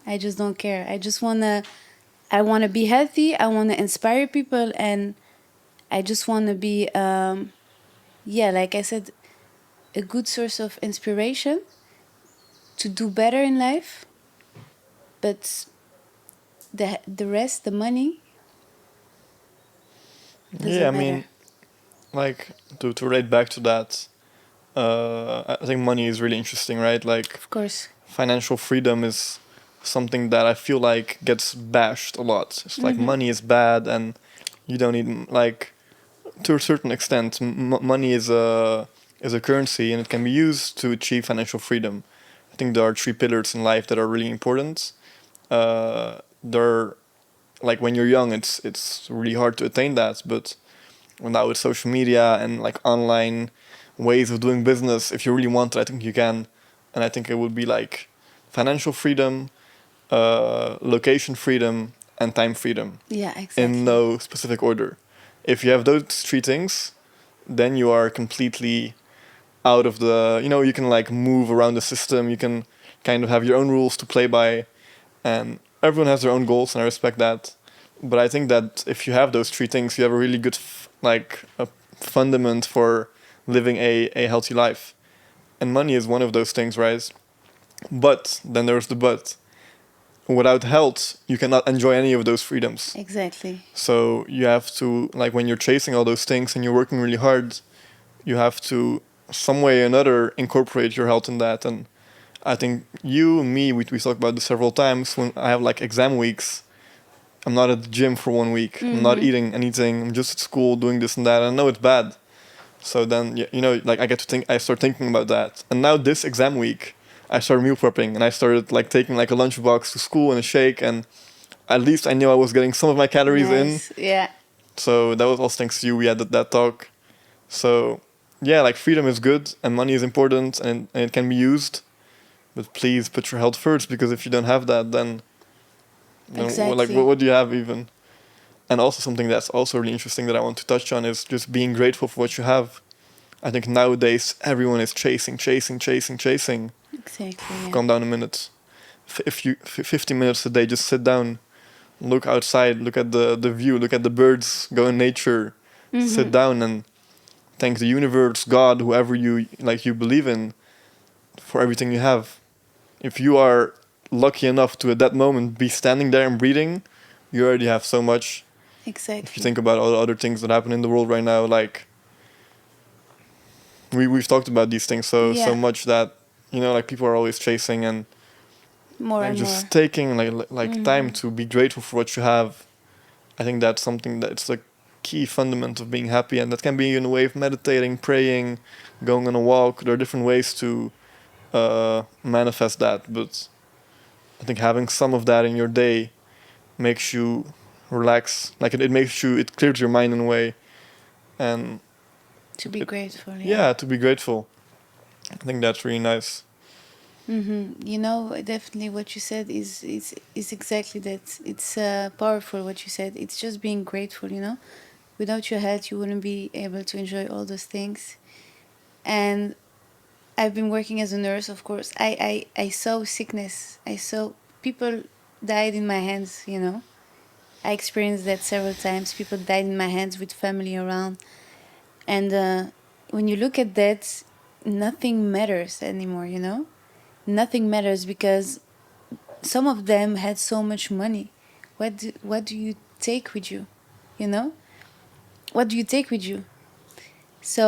I just don't care. I wanna be healthy. I wanna inspire people, and I just wanna be, like I said, a good source of inspiration to do better in life. But the rest, the money, doesn't Yeah, I matter. mean, like to relate back to that, I think money is really interesting, right? Like Of course. financial freedom is something that I feel like gets bashed a lot. It's like money is bad, and you don't need like, to a certain extent, money is a currency, and it can be used to achieve financial freedom. I think there are three pillars in life that are really important. There like when you're young, it's really hard to attain that. But now with social media and like online ways of doing business, if you really want it, I think you can. And I think it would be like financial freedom, location freedom, and time freedom Yeah, in exactly. no specific order. If you have those three things, then you are completely out of the, you can like move around the system, you can kind of have your own rules to play by, and everyone has their own goals, and I respect that. But I think that if you have those three things, you have a really good like a fundament for living a healthy life. And money is one of those things, right? But then there's the but. Without health, you cannot enjoy any of those freedoms. Exactly. So you have to, like, when you're chasing all those things and you're working really hard, you have to, some way or another, incorporate your health in that. And I think you, me, we talked about this several times. When I have like exam weeks, I'm not at the gym for 1 week. I'm not eating anything. I'm just at school doing this and that. I know it's bad. So then, like I start thinking about that. And now this exam week, I started meal prepping and I started like taking like a lunchbox to school and a shake, and at least I knew I was getting some of my calories in. Nice. Yeah. So that was also thanks to you. We had that talk. So yeah, like freedom is good and money is important, and it can be used, but please put your health first, because if you don't have that, then like Exactly. what do you have even? And also something that's also really interesting that I want to touch on is just being grateful for what you have. I think nowadays everyone is chasing, chasing, chasing, chasing. Exactly. Yeah. Calm down a minute. If you 50 minutes a day, just sit down, look outside, look at the view, look at the birds, go in nature, sit down and thank the universe, God, whoever you believe in, for everything you have. If you are lucky enough to at that moment be standing there and breathing, you already have so much. If you Exactly. think about all the other things that happen in the world right now, like we've talked about these things so Yeah. much that like people are always chasing, and More like and more. just taking like time to be grateful for what you have. I think that's something that's the key fundament of being happy, and that can be in a way of meditating, praying, going on a walk. There are different ways to manifest that, but I think having some of that in your day makes you relax. Like it makes you, it clears your mind in a way, and To be it, grateful. Yeah. yeah, to be grateful. I think that's really nice. You know, definitely what you said is exactly that. It's powerful what you said. It's just being grateful. You know, without your health, you wouldn't be able to enjoy all those things. And I've been working as a nurse, of course. I saw sickness. I saw people died in my hands. You know, I experienced that several times. People died in my hands with family around. And when you look at that, nothing matters anymore, you know? Nothing matters because some of them had so much money. What do you take with you? You know? What do you take with you? So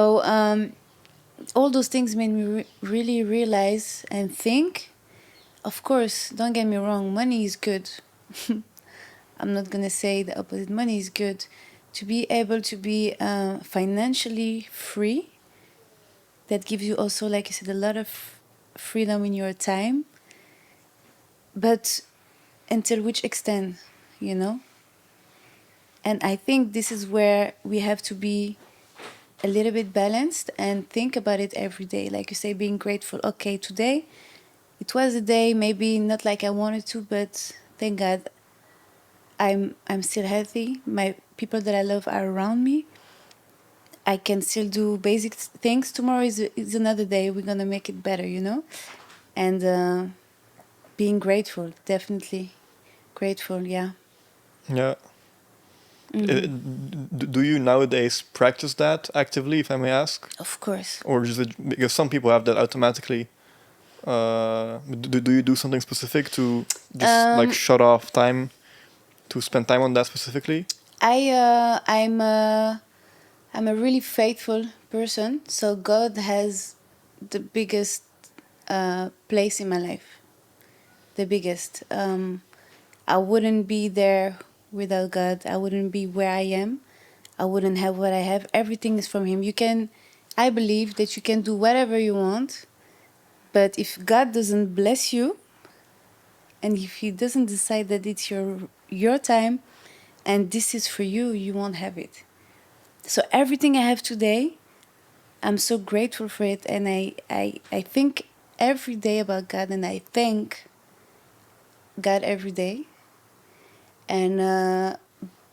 all those things made me really realize and think. Of course, don't get me wrong, money is good. I'm not gonna say the opposite. Money is good. To be able to be financially free, that gives you also, like you said, a lot of freedom in your time. But until which extent, you know? And I think this is where we have to be a little bit balanced and think about it every day. Like you say, being grateful. Okay, today it was a day maybe not like I wanted to, but thank God I'm still healthy. My people that I love are around me. I can still do basic things. Tomorrow is another day. We're gonna make it better, you know. And being grateful, definitely grateful. Yeah. Yeah. Do you nowadays practice that actively, if I may ask? Of course. Or just because some people have that automatically? Do you do something specific to just like Um, shut off time to spend time on that specifically? I'm a really faithful person, so God has the biggest place in my life. The biggest. I wouldn't be there without God. I wouldn't be where I am. I wouldn't have what I have. Everything is from Him. I believe that you can do whatever you want, but if God doesn't bless you, and if He doesn't decide that it's your time, and this is for you, you won't have it. So everything I have today, I'm so grateful for it, and I think every day about God, and I thank God every day. And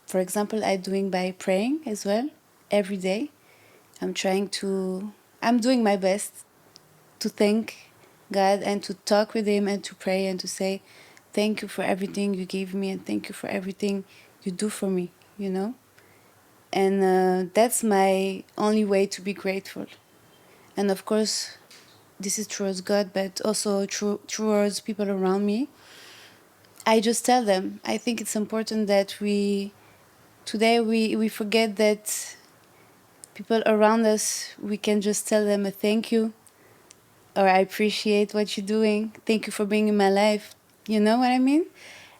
for example, I'm doing by praying as well every day. I'm trying to, I'm doing my best to thank God and to talk with Him and to pray and to say, thank you for everything you gave me and thank you for everything you do for me, you know? And that's my only way to be grateful. And of course, this is towards God, but also towards people around me. I just tell them, I think it's important that today we forget that people around us, we can just tell them a thank you, or I appreciate what you're doing. Thank you for being in my life. You know what I mean?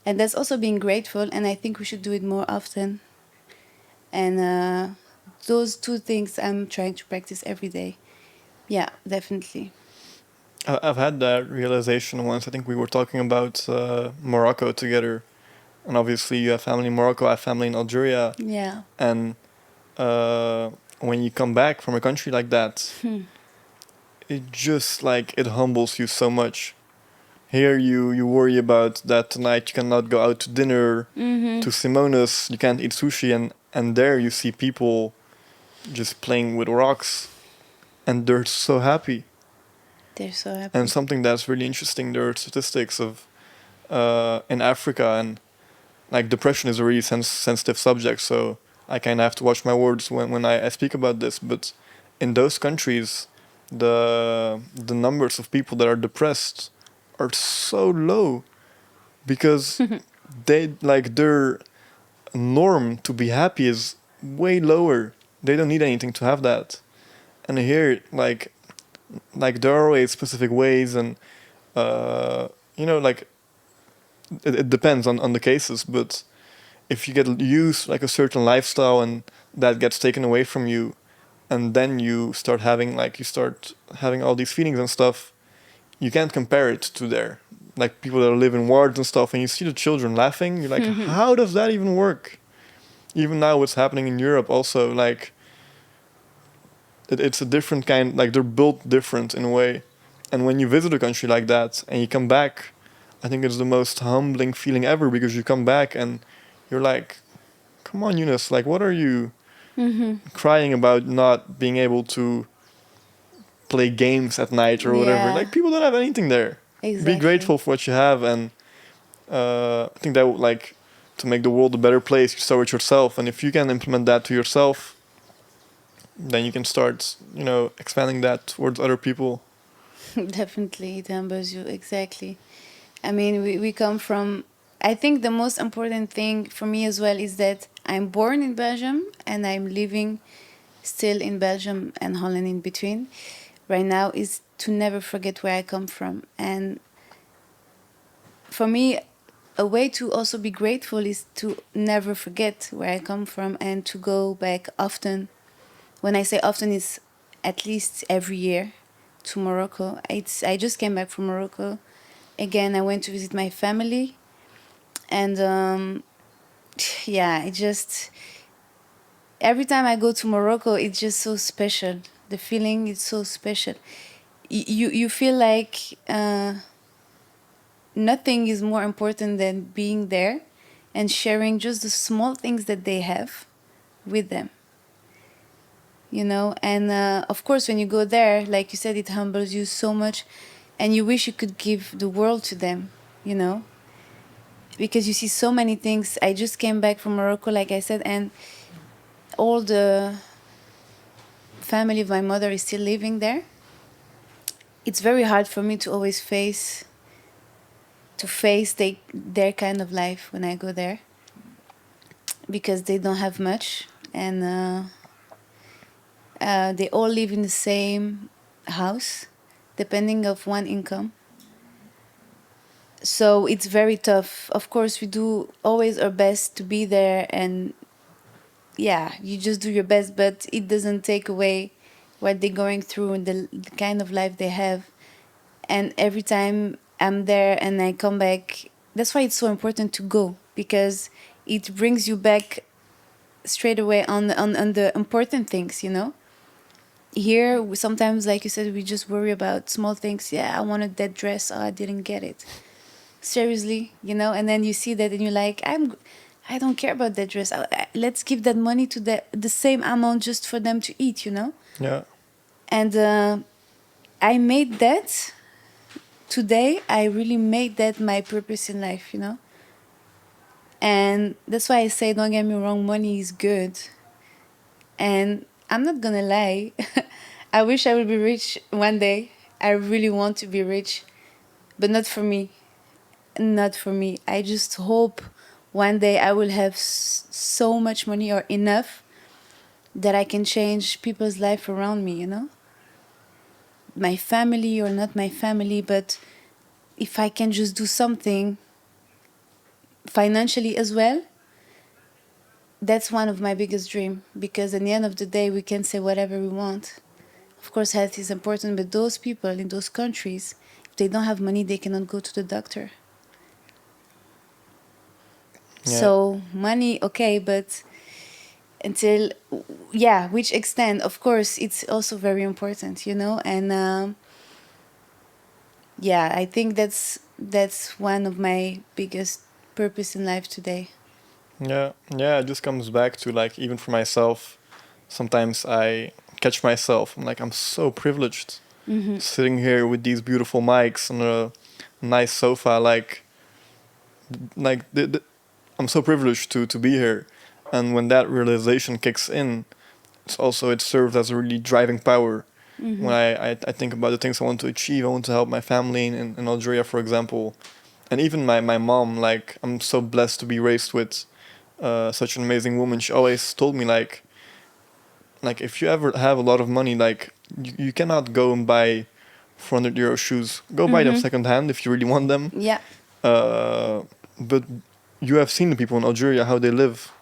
And that's also being grateful, and I think we should do it more often. And those two things I'm trying to practice every day. Yeah, definitely. I've had that realization once. I think we were talking about Morocco together, and obviously you have family in Morocco, I have family in Algeria, Yeah. and when you come back from a country like that, it just like it humbles you so much. Here you worry about that tonight you cannot go out to dinner, to Simone's, you can't eat sushi, and there you see people just playing with rocks, and they're so happy. They're so happy. And something that's really interesting, there are statistics of in Africa, and like depression is a really sensitive subject, so I kind of have to watch my words when I speak about this. But in those countries, the numbers of people that are depressed are so low because they like their norm to be happy is way lower. They don't need anything to have that. And here, like there are always specific ways, and you know, like it depends on the cases, but if you get used like a certain lifestyle and that gets taken away from you, and then you start having all these feelings and stuff, you can't compare it to there. Like people that live in wards and stuff, and you see the children laughing, you're like, how does that even work? Even now, what's happening in Europe also, like it's a different kind. Like they're built different in a way, and when you visit a country like that and you come back, I think it's the most humbling feeling ever because you come back and you're like, come on, Eunice, like what are you crying about not being able to play games at night or whatever? Yeah. Like people don't have anything there. Exactly. Be grateful for what you have, and I think that would like to make the world a better place. You start with yourself, and if you can implement that to yourself, then you can start, you know, expanding that towards other people. Definitely, it humbles you. Exactly. I mean, we come from. I think the most important thing for me as well is that I'm born in Belgium and I'm living still in Belgium and Holland in between. Right now is to never forget where I come from. And for me, a way to also be grateful is to never forget where I come from and to go back often. When I say often, it's at least every year to Morocco. I just came back from Morocco. Again, I went to visit my family, and yeah, it just every time I go to Morocco, it's just so special. The feeling is so special. You feel like nothing is more important than being there and sharing just the small things that they have with them. You know, and of course, when you go there, like you said, it humbles you so much, and you wish you could give the world to them. You know, because you see so many things. I just came back from Morocco, like I said, and all the family of my mother is still living there. It's very hard for me to always face their kind of life when I go there because they don't have much, and they all live in the same house, depending of one income. So it's very tough. Of course, we do always our best to be there, and yeah, you just do your best, but it doesn't take away what they're going through and the kind of life they have. And every time I'm there and I come back, that's why it's so important to go, because it brings you back straight away on the important things, you know. Here sometimes, like you said, we just worry about small things. Yeah, I wanted that dress, oh, I didn't get it. Seriously, you know. And then you see that and you're like, I don't care about that dress. Let's give that money to the same amount just for them to eat, you know. Yeah. And I made that today. I really made that my purpose in life, you know. And that's why I say, don't get me wrong, money is good. And I'm not gonna lie, I wish I would be rich one day. I really want to be rich, but not for me. Not for me. I just hope one day I will have so much money or enough that I can change people's life around me, you know? My family or not my family, but if I can just do something financially as well, that's one of my biggest dreams, because at the end of the day we can say whatever we want. Of course health is important, but those people in those countries, if they don't have money, they cannot go to the doctor. Yeah. So money, okay, but until, yeah, which extent, of course it's also very important, you know. And yeah, I think that's one of my biggest purpose in life today. Yeah, yeah, it just comes back to like even for myself, sometimes I catch myself. I'm like, I'm so privileged sitting here with these beautiful mics on a nice sofa. I'm so privileged to be here. And when that realization kicks in, it serves as a really driving power. When I think about the things I want to achieve, I want to help my family in Algeria, for example. And even my mom, like, I'm so blessed to be raised with such an amazing woman. She always told me like if you ever have a lot of money, like you cannot go and buy 400 euro shoes. Go buy them secondhand if you really want them. Yeah. But you have seen the people in Algeria how they live.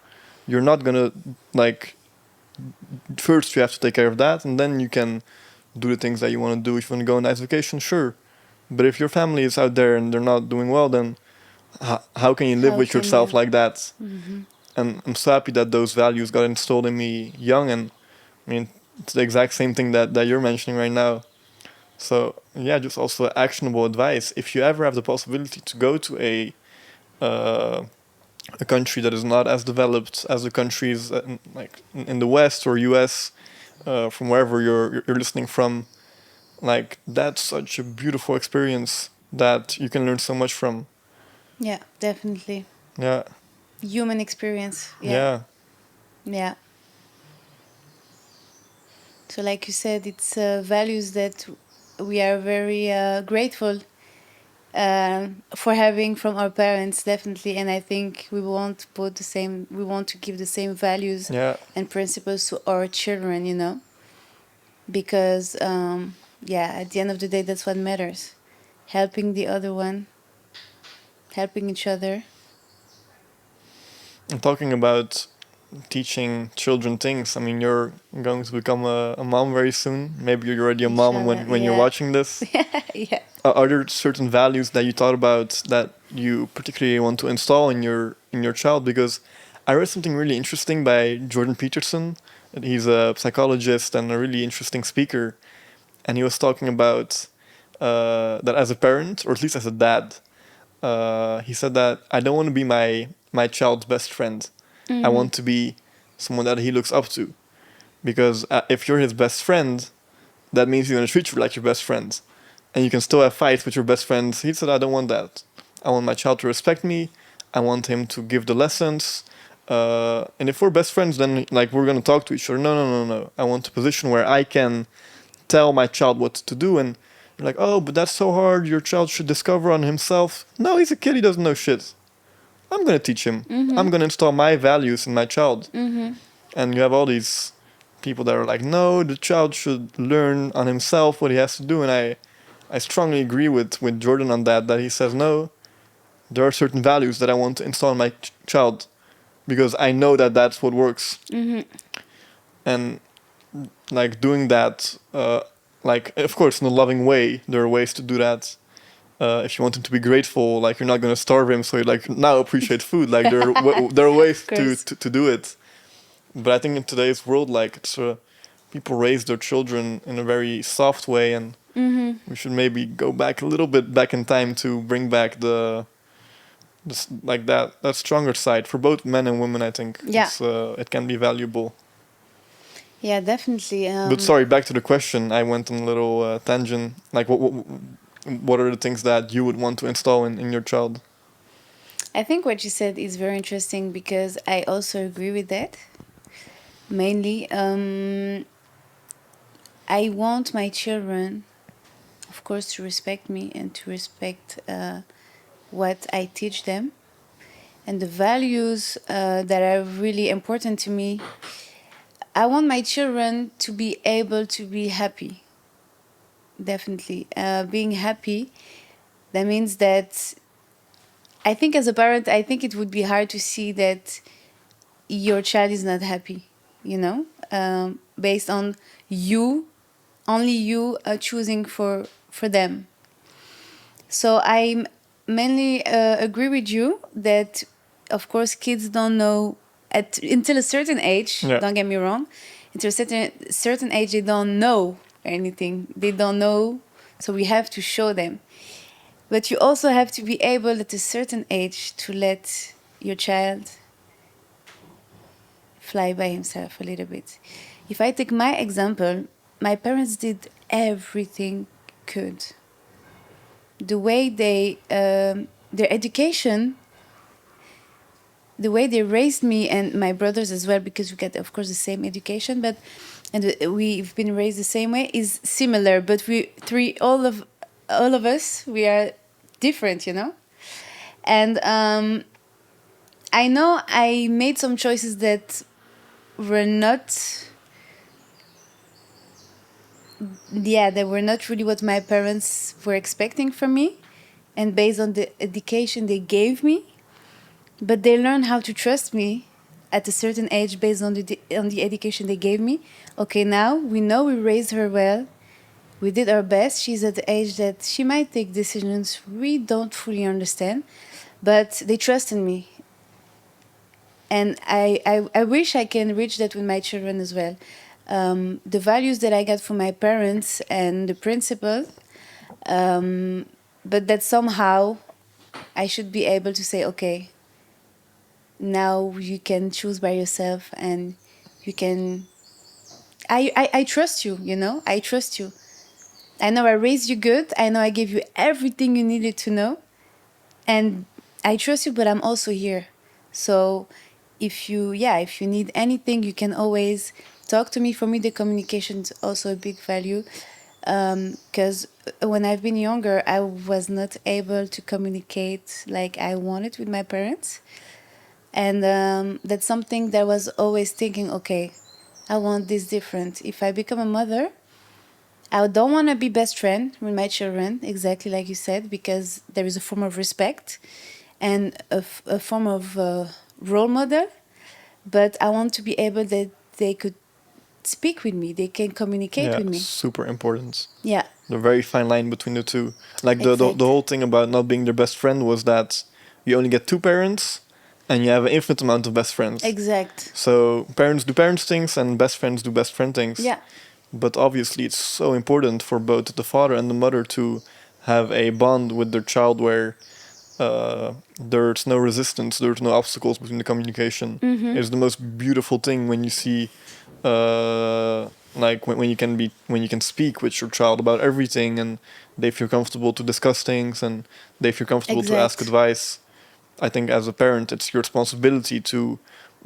You're not gonna like. First, you have to take care of that, and then you can do the things that you want to do. If you want to go on a nice vacation, sure. But if your family is out there and they're not doing well, then how can you live How with can yourself you? like that? And I'm so happy that those values got installed in me young. And I mean, it's the exact same thing that you're mentioning right now. So yeah, just also actionable advice. If you ever have the possibility to go to uh, a country that is not as developed as the countries like in the West or US, from wherever you're listening from, like that's such a beautiful experience that you can learn so much from. Yeah, definitely. Yeah, Human experience. Yeah. yeah, Yeah. So like you said, it's values that we are very grateful for having from our parents, definitely. And I think we want to give the same values yeah. and principles to our children, you know, because yeah, at the end of the day, that's what matters. Helping the other one, helping each other. And talking about teaching children things, I mean, you're going to become a mom very soon. Maybe you're already a mom Inshallah. when you're Yeah. watching this. Yeah. Are there certain values that you thought about that you particularly want to install in your child? Because I read something really interesting by Jordan Peterson. He's a psychologist and a really interesting speaker, and he was talking about that as a parent, or at least as a dad, he said that I don't want to be my child's best friend. I want to be someone that he looks up to, because if you're his best friend, that means he's gonna treat you like your best friend, and you can still have fights with your best friends. He said, I don't want that. I want my child to respect me. I want him to give the lessons. And if we're best friends, then like we're gonna talk to each other. No, no, no, no. I want a position where I can tell my child what to do. And you're like, oh, but that's so hard. Your child should discover on himself. No, he's a kid. He doesn't know shit. I'm gonna teach him. I'm gonna install my values in my child. And you have all these people that are like, no, the child should learn on himself what he has to do. And I strongly agree with Jordan on that. That he says, no, there are certain values that I want to install in my child because I know that that's what works. And like doing that, like of course in a loving way, there are ways to do that. if you want him to be grateful, like, you're not gonna starve him, so you like now appreciate food. Like, there are ways Of course. to do it. But I think in today's world, like, it's people raise their children in a very soft way, and we should maybe go back a little bit back in time to bring back like that stronger side for both men and women. I think Yeah. it can be valuable. Yeah, definitely. But sorry, back to the question. I went on a little tangent. Like, what are the things that you would want to install in your child? I think what you said is very interesting because I also agree with that. Mainly, I want my children, of course, to respect me and to respect what I teach them. And the values that are really important to me, I want my children to be able to be happy. Definitely. Being happy, that means that I think as a parent, I think it would be hard to see that your child is not happy, based on only you choosing for them. So I mainly agree with you that, of course, kids don't know until a certain age. Yeah. Don't get me wrong. Until a certain age, they don't know anything. They don't know, so we have to show them. But you also have to be able at a certain age to let your child fly by himself a little bit. If I take my example, my parents did everything good. The way their education, the way they raised me and my brothers as well, because we get, of course, the same education, and we've been raised the same way, is similar. But all of us, we are different, And I know I made some choices that were not, they were not really what my parents were expecting from me, and based on the education they gave me. But they learned how to trust me at a certain age based on the education they gave me. Okay, now we know we raised her well. We did our best. She's at the age that she might take decisions we don't fully understand, but they trust in me. And I wish I can reach that with my children as well. The values that I got from my parents and the principles, but that somehow I should be able to say, okay, now you can choose by yourself, and you can... I trust you, I trust you. I know I raised you good. I know I gave you everything you needed to know. And I trust you, but I'm also here. So if you need anything, you can always talk to me. For me, the communication is also a big value. Because when I've been younger, I was not able to communicate like I wanted with my parents. And that's something that I was always thinking, okay, I want this different. If I become a mother, I don't want to be best friend with my children, exactly like you said, because there is a form of respect and a form of role model. But I want to be able that they could speak with me, they can communicate with me. Super important. Yeah. The very fine line between the two. Like the Exact. whole thing about not being their best friend was that you only get two parents and you have an infinite amount of best friends. Exact. So parents do parents things and best friends do best friend things. Yeah. But obviously it's so important for both the father and the mother to have a bond with their child where there's no resistance, there's no obstacles between the communication. It's the most beautiful thing when you see like when you can speak with your child about everything and they feel comfortable to discuss things and they feel comfortable to ask advice. I think as a parent it's your responsibility to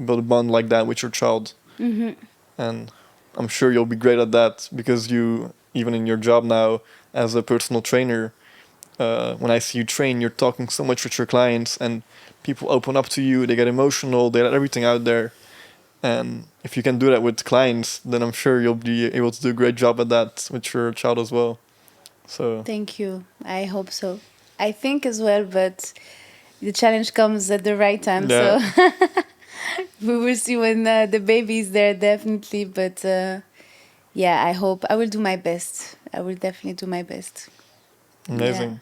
build a bond like that with your child. And I'm sure you'll be great at that because you, even in your job now as a personal trainer, when I see you train, you're talking so much with your clients and people open up to you, they get emotional, they let everything out there. And if you can do that with clients, then I'm sure you'll be able to do a great job at that with your child as well. So thank you. I hope so. I think as well, but the challenge comes at the right time. Yeah. So we will see when the baby is there, definitely. But yeah, I hope I will do my best. I will definitely do my best. amazing. Yeah.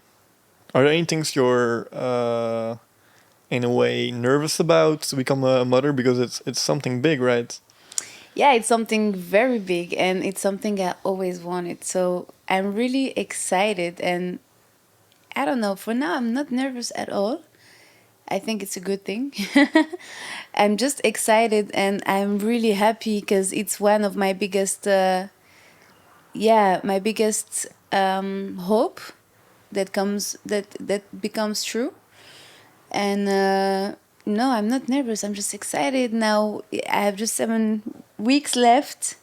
Are there any things you're in a way nervous about to become a mother, because it's something big, right? Yeah, it's something very big and it's something I always wanted. So I'm really excited and I don't know, for now I'm not nervous at all. I think it's a good thing. I'm just excited and I'm really happy because it's one of my biggest, my biggest hope that becomes true. And no, I'm not nervous. I'm just excited now. I have just 7 weeks left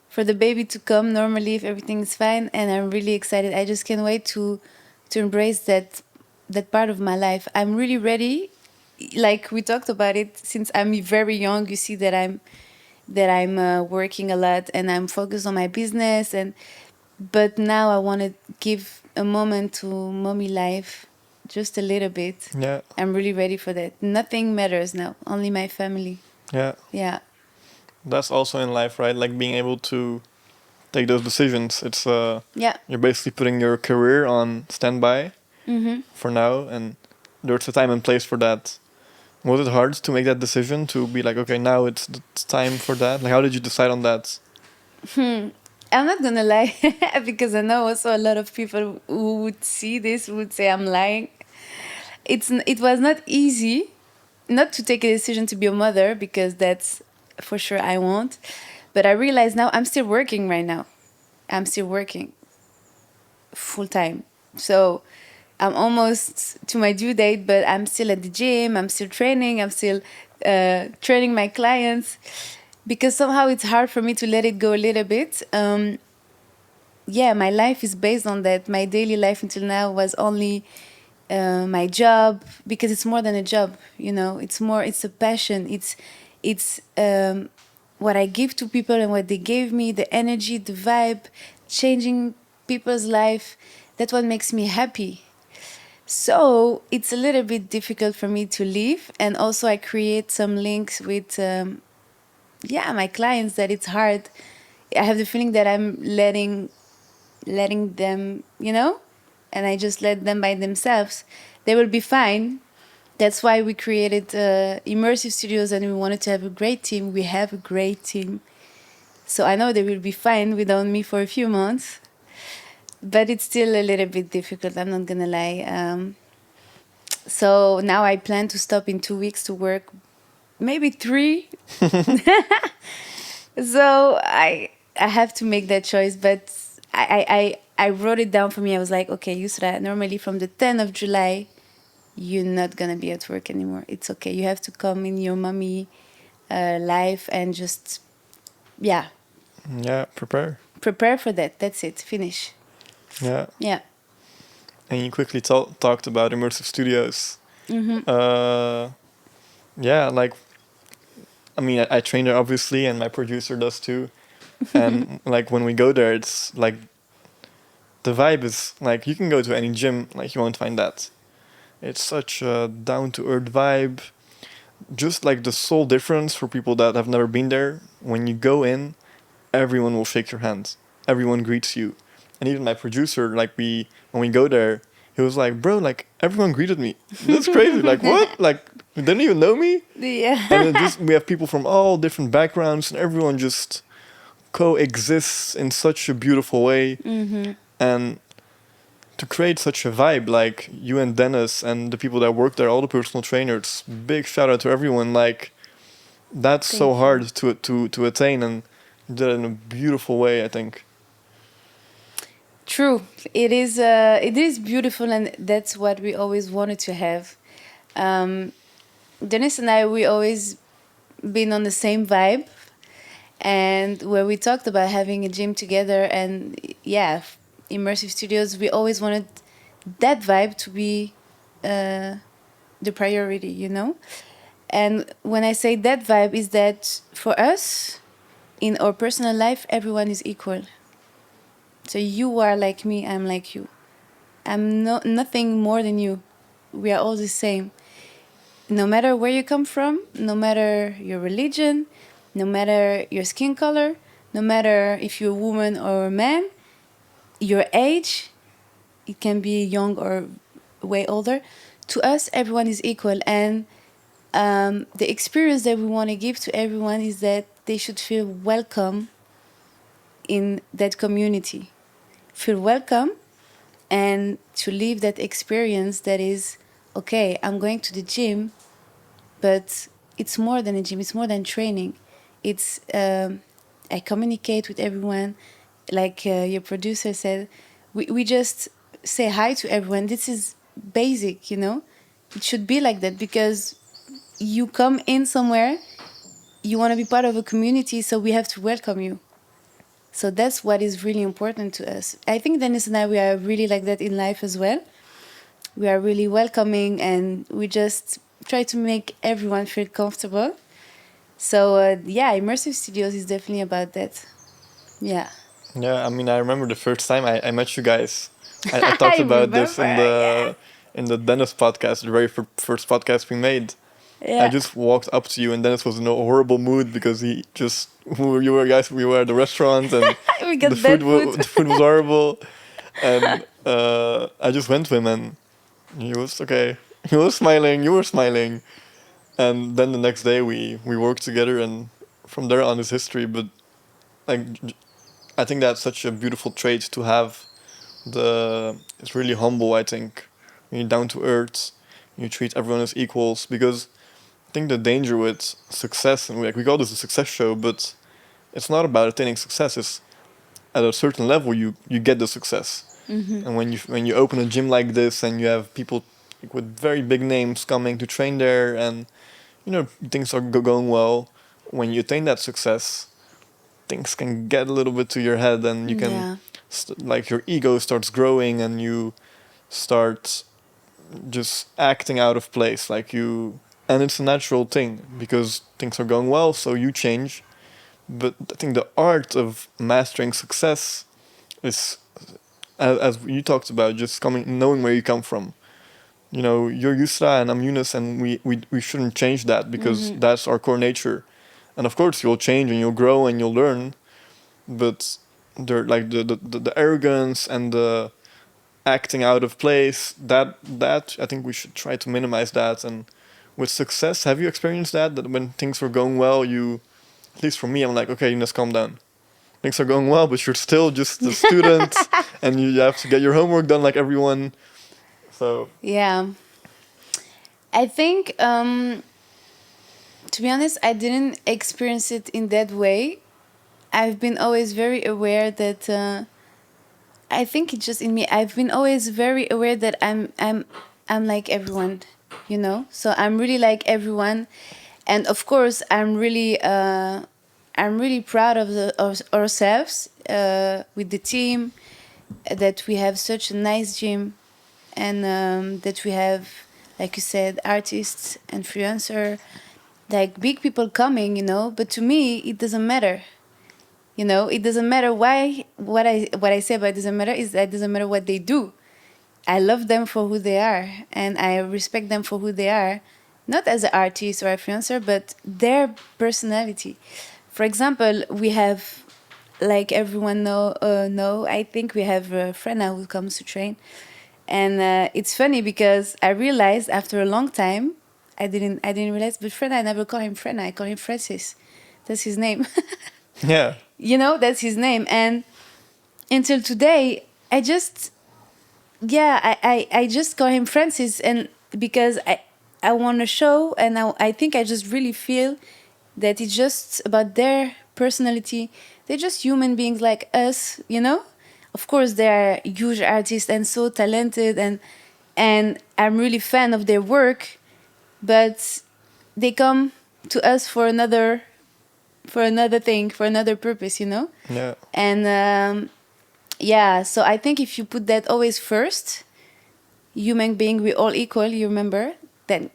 for the baby to come normally if everything is fine, and I'm really excited. I just can't wait to embrace that part of my life. I'm really ready. Like we talked about it, since I'm very young, you see that I'm working a lot and I'm focused on my business, and but now I want to give a moment to mommy life, just a little bit. Yeah, I'm really ready for that. Nothing matters now, only my family. yeah. Yeah. That's also in life, right? Like being able to take those decisions. It's Yeah. you're basically putting your career on standby Mm-hmm. for now, and there's a time and place for that. Was it hard to make that decision to be like, okay, now it's time for that? Like, how did you decide on that? I'm not gonna lie, because I know also a lot of people who would see this would say I'm lying. It was not easy, not to take a decision to be a mother, because that's for sure I won't. But I realize now I'm still working right now. I'm still working full time. So I'm almost to my due date, but I'm still at the gym. I'm still training. I'm still training my clients, because somehow it's hard for me to let it go a little bit. Yeah, my life is based on that. My daily life until now was only my job, because it's more than a job. It's a passion. It's what I give to people and what they gave me, the energy, the vibe, changing people's life. That's what makes me happy. So it's a little bit difficult for me to leave, and also I create some links with my clients, that it's hard. I have the feeling that I'm letting them, and I just let them by themselves. They will be fine. That's why we created immersive studios, and we wanted to have a great team. We have a great team, so I know they will be fine without me for a few months. But it's still a little bit difficult, I'm not gonna lie. So now I plan to stop in 2 weeks to work, maybe 3. So I have to make that choice, but I wrote it down for me. I was like, okay, Youssra, normally from the 10th of July, you're not gonna be at work anymore. It's okay. You have to come in your mommy life and just, yeah, Yeah, prepare. prepare for that. That's it. Finish. Yeah. Yeah. And you quickly talked about immersive studios. Mm-hmm. Yeah, like, I mean, I train there obviously, and my producer does too. And like when we go there, it's like the vibe is like, you can go to any gym, like you won't find that. It's such a down to earth vibe. Just like the sole difference for people that have never been there, when you go in, everyone will shake your hand. Everyone greets you. And even my producer, like when we go there, he was like, bro, like everyone greeted me. That's crazy. Like what? Like you didn't even know me? Yeah. And then just we have people from all different backgrounds, and everyone just coexists in such a beautiful way. Mm-hmm. And to create such a vibe, like you and Dennis and the people that work there, all the personal trainers, big shout out to everyone. Like that's Thank so you. hard to attain, and you did it in a beautiful way, I think. True. It is beautiful, and that's what we always wanted to have. Um, Dennis and I, we always been on the same vibe, and where we talked about having a gym together, and yeah, immersive studios, we always wanted that vibe to be uh, the priority. And when I say that vibe, is that for us in our personal life, everyone is equal. So you are like me, I'm like you. I'm nothing more than you. We are all the same. No matter where you come from, no matter your religion, no matter your skin color, no matter if you're a woman or a man, your age, it can be young or way older. To us, everyone is equal, and the experience that we want to give to everyone is that they should feel welcome in that community, feel welcome, and to live that experience that is, okay, I'm going to the gym, but it's more than a gym, it's more than training. It's I communicate with everyone, like your producer said, we just say hi to everyone. This is basic, you know. It should be like that because you come in somewhere, you want to be part of a community, so we have to welcome you. So that's what is really important to us. I think Dennis and I, we are really like that in life as well. We are really welcoming, and we just try to make everyone feel comfortable. So yeah, Immersive Studios is definitely about that. Yeah. Yeah, I mean, I remember the first time I met you guys. I talked I about remember, this yeah. in the Dennis podcast, the very first podcast we made. I Yeah. just walked up to you, and Dennis was in a horrible mood because he just you were guys, we were at the restaurant, and We got bad food. the food was horrible, and I just went to him, and he was okay. He was smiling, you were smiling, and then the next day we worked together, and from there on is history. But like, I think that's such a beautiful trait to have. It's really humble. I think you're down to earth. You treat everyone as equals, because I think the danger with success, and we call this a success show, but it's not about attaining success. It's at a certain level you get the success. Mm-hmm. And when you open a gym like this and you have people with very big names coming to train there, and things are going well, when you attain that success, things can get a little bit to your head, and you can Yeah. like your ego starts growing, and you start just acting out of place, like you. And it's a natural thing because things are going well, so you change. But I think the art of mastering success is, as you talked about, just knowing where you come from. You're Youssra and I'm Yunus, and we shouldn't change that because Mm-hmm. that's our core nature. And of course, you'll change and you'll grow and you'll learn, but like the arrogance and the acting out of place, that I think we should try to minimize that. And with success, have you experienced that when things were going well, you, at least for me, I'm like, okay, Yunus, calm down. Things are going well, but you're still just a student, and you have to get your homework done like everyone. So Yeah. I think, to be honest, I didn't experience it in that way. I've been always very aware that I think it's just in me. I've been always very aware that I'm like everyone, you know. So I'm really like everyone, and of course I'm really proud of ourselves with the team, that we have such a nice gym, and that we have, like you said, artists, influencer, like big people coming, you know. But to me, it doesn't matter. You know, it doesn't matter why what I say, but it doesn't matter is that it doesn't matter what they do. I love them for who they are, and I respect them for who they are, not as an artist or influencer, but their personality. For example, we have, like everyone know, I think we have Frenna who comes to train, and it's funny because I realized after a long time, I didn't realize, but Frenna, I never call him Frenna, I call him Francis. That's his name. yeah, You know, that's his name. And until today, I just, yeah, I just call him Francis. And because I want to show, and I think I just really feel that it's just about their personality. They're just human beings like us, you know. Of course, they are huge artists and so talented, and I'm really fan of their work, but they come to us for another thing, for another purpose, you know. yeah. And yeah, so I think if you put that always first, human being, we all equal, you remember, then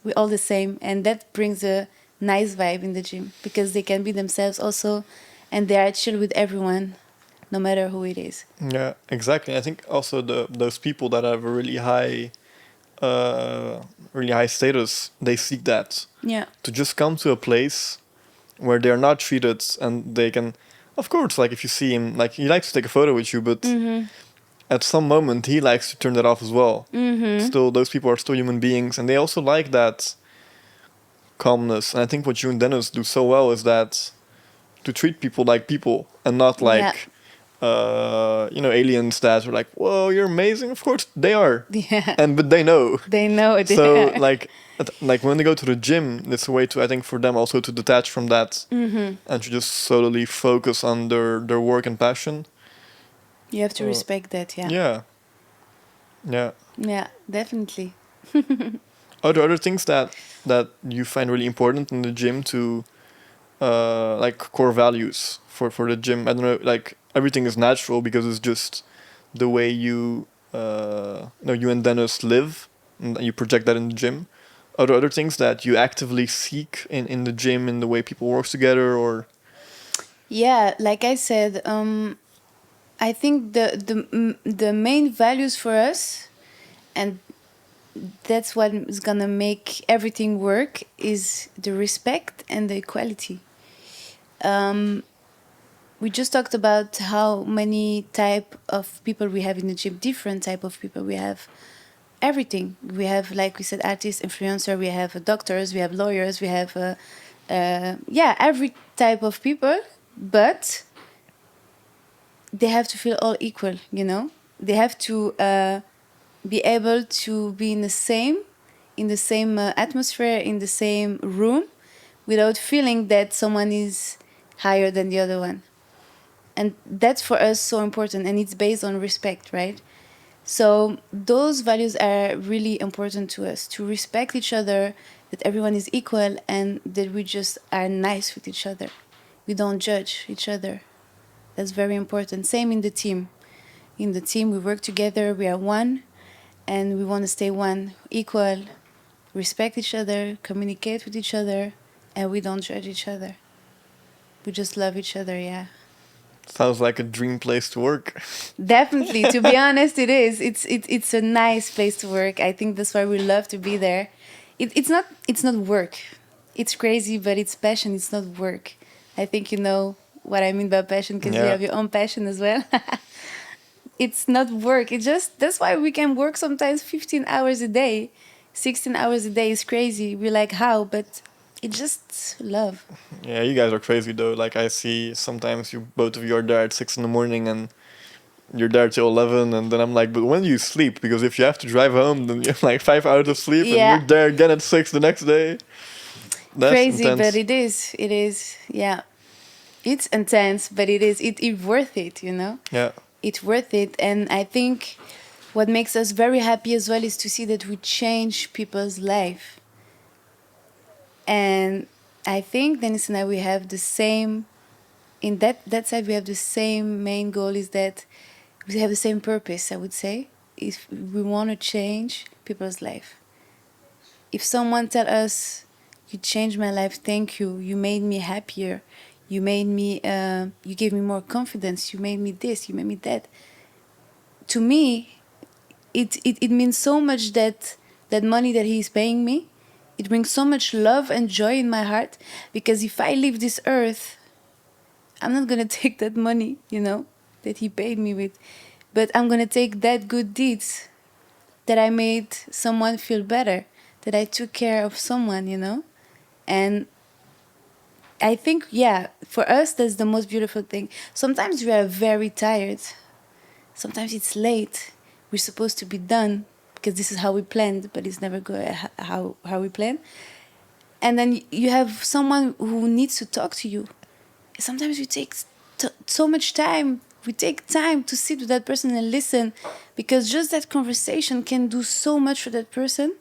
we're all the same, and that brings a nice vibe in the gym because they can be themselves also, and they are chill with everyone, no matter who it is. Yeah, exactly. I think also those people that have a really high status, they seek that, Yeah. to just come to a place where they're not treated, and they can, of course, like if you see him, like he likes to take a photo with you, but Mm-hmm. at some moment he likes to turn that off as well. Still, those people are still human beings, and they also like that calmness. And I think what you and Dennis do so well is that to treat people like people and not like aliens that are like, whoa, you're amazing. Of course they are. Yeah. But they know. They know it. So like when they go to the gym, it's a way to, I think, for them also to detach from that and to just solely focus on their work and passion. You have to respect that, yeah. Yeah. Yeah, definitely. Are there other things that you find really important in the gym to like core values for the gym? I don't know, like everything is natural because it's just the way you you and Dennis live, and you project that in the gym. Are there other things that you actively seek in the gym, in the way people work together, or? Yeah, like I said, I think the main values for us, and that's what is gonna make everything work, is the respect and the equality. We just talked about how many type of people we have in the gym, different type of people. We have everything. We have, like we said, artists, influencer. We have doctors. We have lawyers. We have every type of people, but they have to feel all equal. They have to be able to be in the same atmosphere, in the same room, without feeling that someone is higher than the other one. And that's for us so important, and it's based on respect, right? So those values are really important to us, to respect each other, that everyone is equal, and that we just are nice with each other. We don't judge each other. That's very important. Same in the team. In the team, we work together, we are one, and we want to stay one, equal, respect each other, communicate with each other, and we don't judge each other. We just love each other, yeah. Sounds like a dream place to work. Definitely, to be honest, it is. It's a nice place to work. I think that's why we love to be there. It's not work. It's crazy, but it's passion. It's not work. I think you know what I mean by passion, because you have your own passion as well. It's not work. That's why we can work sometimes 15 hours a day, 16 hours a day is crazy. We're like, how? But it's just love. Yeah, you guys are crazy though. Like I see sometimes both of you are there at 6 in the morning and you're there till 11, and then I'm like, but when do you sleep? Because if you have to drive home, then you have like 5 hours of sleep, and you're there again at 6 the next day. That's crazy, intense. but it is, yeah. It's intense, but it's worth it, Yeah. It's worth it. And I think what makes us very happy as well is to see that we change people's life. And I think Dennis and I, we have the same, in that side, we have the same main goal, is that we have the same purpose, I would say. If we want to change people's life. If someone tell us, you changed my life, thank you, you made me happier, you made me, you gave me more confidence, you made me this, you made me that. To me, it means so much that money that he's paying me, it brings so much love and joy in my heart, because if I leave this earth, I'm not going to take that money, that he paid me with, but I'm going to take that good deeds, that I made someone feel better, that I took care of someone, And I think, for us, that's the most beautiful thing. Sometimes we are very tired. Sometimes it's late. We're supposed to be done because this is how we planned, but it's never going how we plan. And then you have someone who needs to talk to you. Sometimes we take so much time. We take time to sit with that person and listen, because just that conversation can do so much for that person.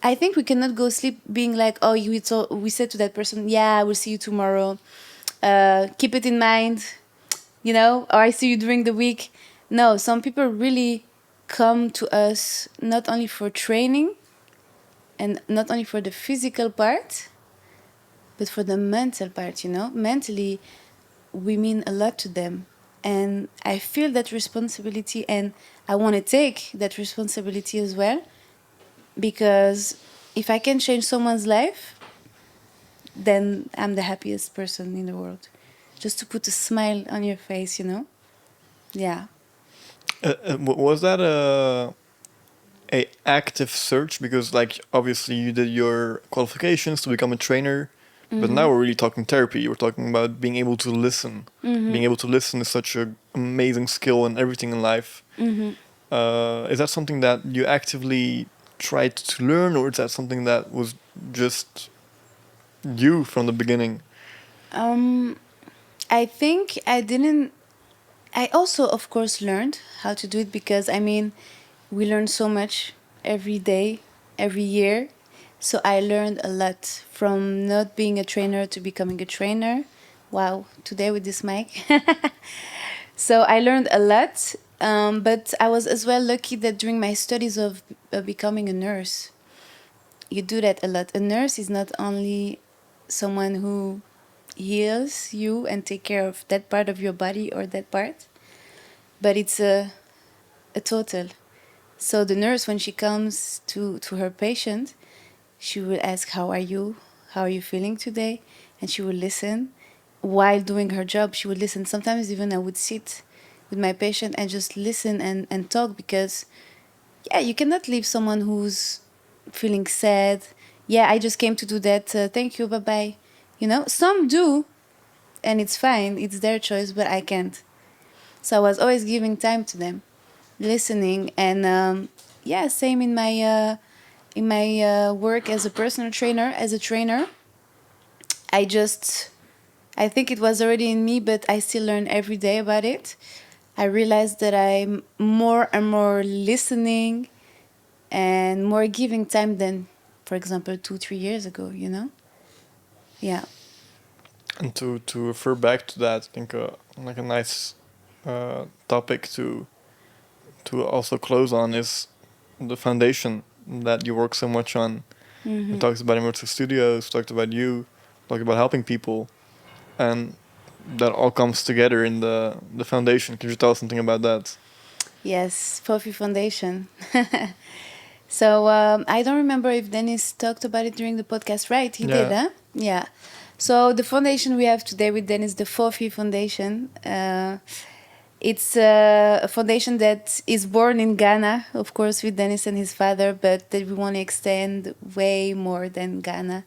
I think we cannot go sleep being like, oh, we said to that person, yeah, we'll see you tomorrow. Keep it in mind, or I see you during the week. No, some people really come to us not only for training and not only for the physical part, but for the mental part, Mentally, we mean a lot to them. And I feel that responsibility, and I want to take that responsibility as well. Because if I can change someone's life, then I'm the happiest person in the world. Just to put a smile on your face, Yeah. Was that a active search? Because like obviously you did your qualifications to become a trainer, but now we're really talking therapy. We're talking about being able to listen. Being able to listen is such an amazing skill in everything in life. Is that something that you actively tried to learn, or is that something that was just you from the beginning? Um, I think I didn't. I also, of course, learned how to do it because I mean, we learn so much every day, every year. So I learned a lot from not being a trainer to becoming a trainer. Wow, today with this mic. So I learned a lot, but I was as well lucky that during my studies of becoming a nurse, you do that a lot. A nurse is not only someone who heals you and take care of that part of your body or that part, but it's a total. So the nurse, when she comes to her patient, she will ask, "How are you? How are you feeling today?" And she will listen. While doing her job, she would listen. Sometimes even I would sit with my patient and just listen and talk because, yeah, you cannot leave someone who's feeling sad. Yeah, I just came to do that. Thank you. Bye bye. You know, some do, and it's fine. It's their choice, but I can't. So I was always giving time to them, listening, and yeah, same in my work as a personal trainer, as a trainer. I just I think it was already in me, but I still learn every day about it. I realized that I'm more and more listening and more giving time than, for example, 2 3 years ago. You know? Yeah. And to refer back to that, I think like a nice topic to also close on is the foundation that you work so much on. We talked about immersive studios, talked about you, talked about helping people, and that all comes together in the foundation. Could you tell us something about that? Yes, Fofi Foundation. So I don't remember if Dennis talked about it during the podcast. Right, he did, Yeah. huh? Yeah. So the foundation we have today with Dennis, the Fofi Foundation. It's a foundation that is born in Ghana, of course, with Dennis and his father, but that we want to extend way more than Ghana.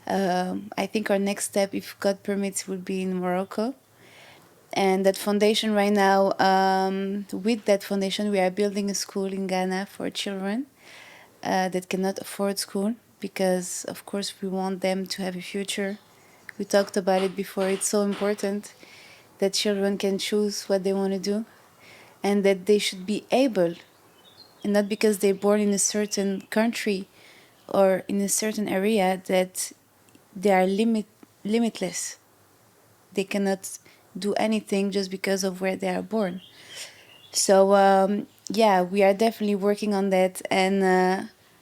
I think our next step, if God permits, would be in Morocco. And that foundation right now, with that foundation, we are building a school in Ghana for children that cannot afford school because, of course, we want them to have a future. We talked about it before. It's so important that children can choose what they want to do and that they should be able, and not because they're born in a certain country or in a certain area, that they are limitless. They cannot do anything just because of where they are born. So yeah, we are definitely working on that, and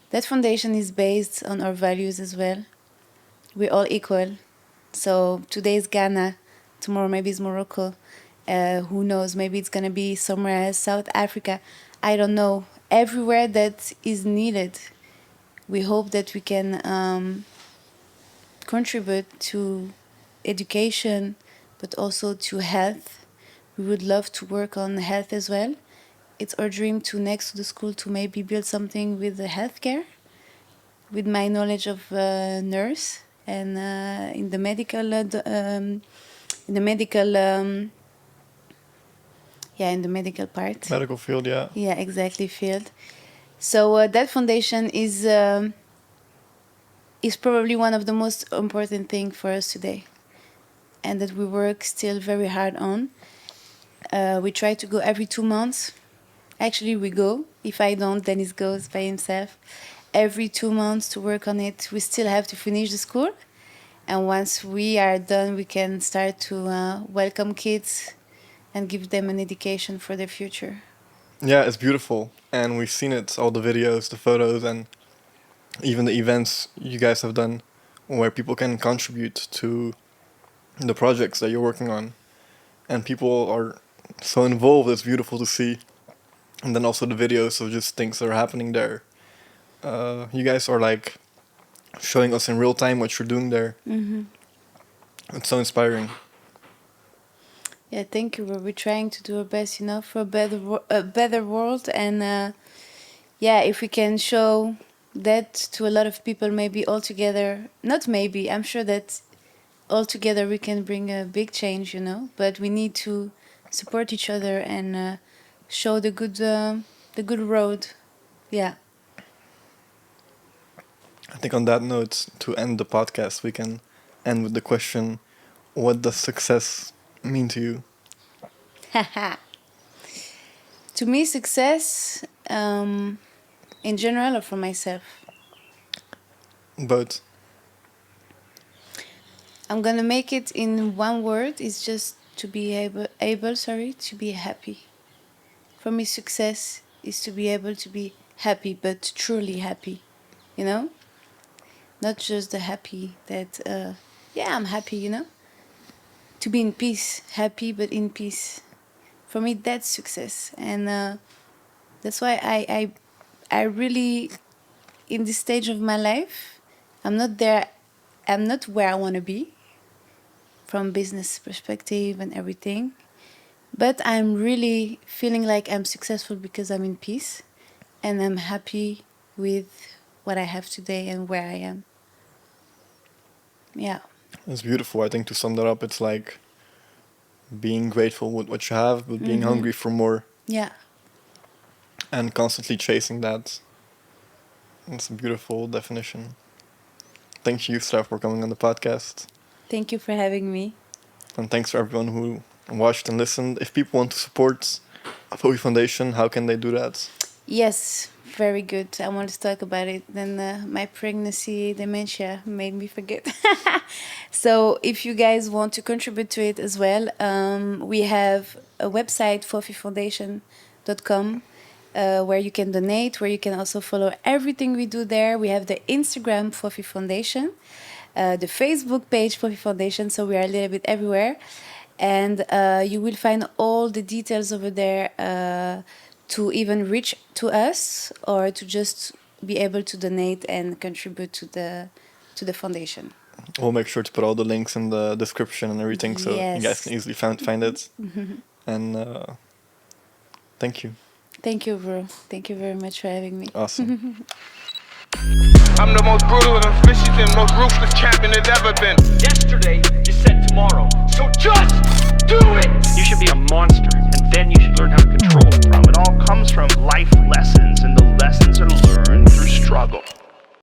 that foundation is based on our values as well. We're all equal. So today is Ghana, tomorrow maybe it's Morocco. Who knows? Maybe it's gonna be somewhere else, South Africa. I don't know. Everywhere that is needed, we hope that we can contribute to education, but also to health. We would love to work on health as well. It's our dream to next to the school to maybe build something with the healthcare, with my knowledge of nurse and in the medical in the medical yeah, in the medical part. Medical field, yeah. Yeah, exactly, field. So that foundation is probably one of the most important thing for us today, and that we work still very hard on. We try to go every 2 months. Actually, we go. If I don't, Dennis goes by himself. Every 2 months to work on it. We still have to finish the school. And once we are done, we can start to welcome kids and give them an education for their future. Yeah, it's beautiful. And we've seen it, all the videos, the photos, and even the events you guys have done where people can contribute to the projects that you're working on. And people are so involved, it's beautiful to see. And then also the videos of just things that are happening there. You guys are like showing us in real time what you're doing there. Mm-hmm. It's so inspiring. Yeah, thank you. We're trying to do our best, for a better world. And yeah, if we can show that to a lot of people, maybe all together, not maybe, I'm sure that all together we can bring a big change, But we need to support each other and show the good road. Yeah. I think on that note, to end the podcast, we can end with the question, what does success mean to you? To me, success, in general or for myself? Both. I'm gonna make it in one word. It's just to be to be happy. For me, success is to be able to be happy, but truly happy. You know, not just the happy that yeah, I'm happy. To be in peace, happy but in peace. For me, that's success, and that's why I really, in this stage of my life, I'm not there. I'm not where I want to be from business perspective and everything. But I'm really feeling like I'm successful because I'm in peace and I'm happy with what I have today and where I am. Yeah. It's beautiful. I think to sum that up, it's like being grateful with what you have, but being hungry for more Yeah. and constantly chasing that. It's a beautiful definition. Thank you, Youssra, for coming on the podcast. Thank you for having me. And thanks for everyone who watched and listened. If people want to support Apoe Foundation, how can they do that? Yes, very good. I wanted to talk about it. Then my pregnancy dementia made me forget. So if you guys want to contribute to it as well, we have a website, fofifoundation.com, where you can donate, where you can also follow everything we do there. We have the Instagram Fofi Foundation, the Facebook page Fofi Foundation, so we are a little bit everywhere. And you will find all the details over there to even reach to us or to just be able to donate and contribute to the foundation. We'll make sure to put all the links in the description and everything so you guys can easily find it. And thank you. Thank you, bro. Thank you very much for having me. Awesome. I'm the most brutal and vicious and most ruthless champion there's ever been. Yesterday, you said tomorrow. So just do it! You should be a monster.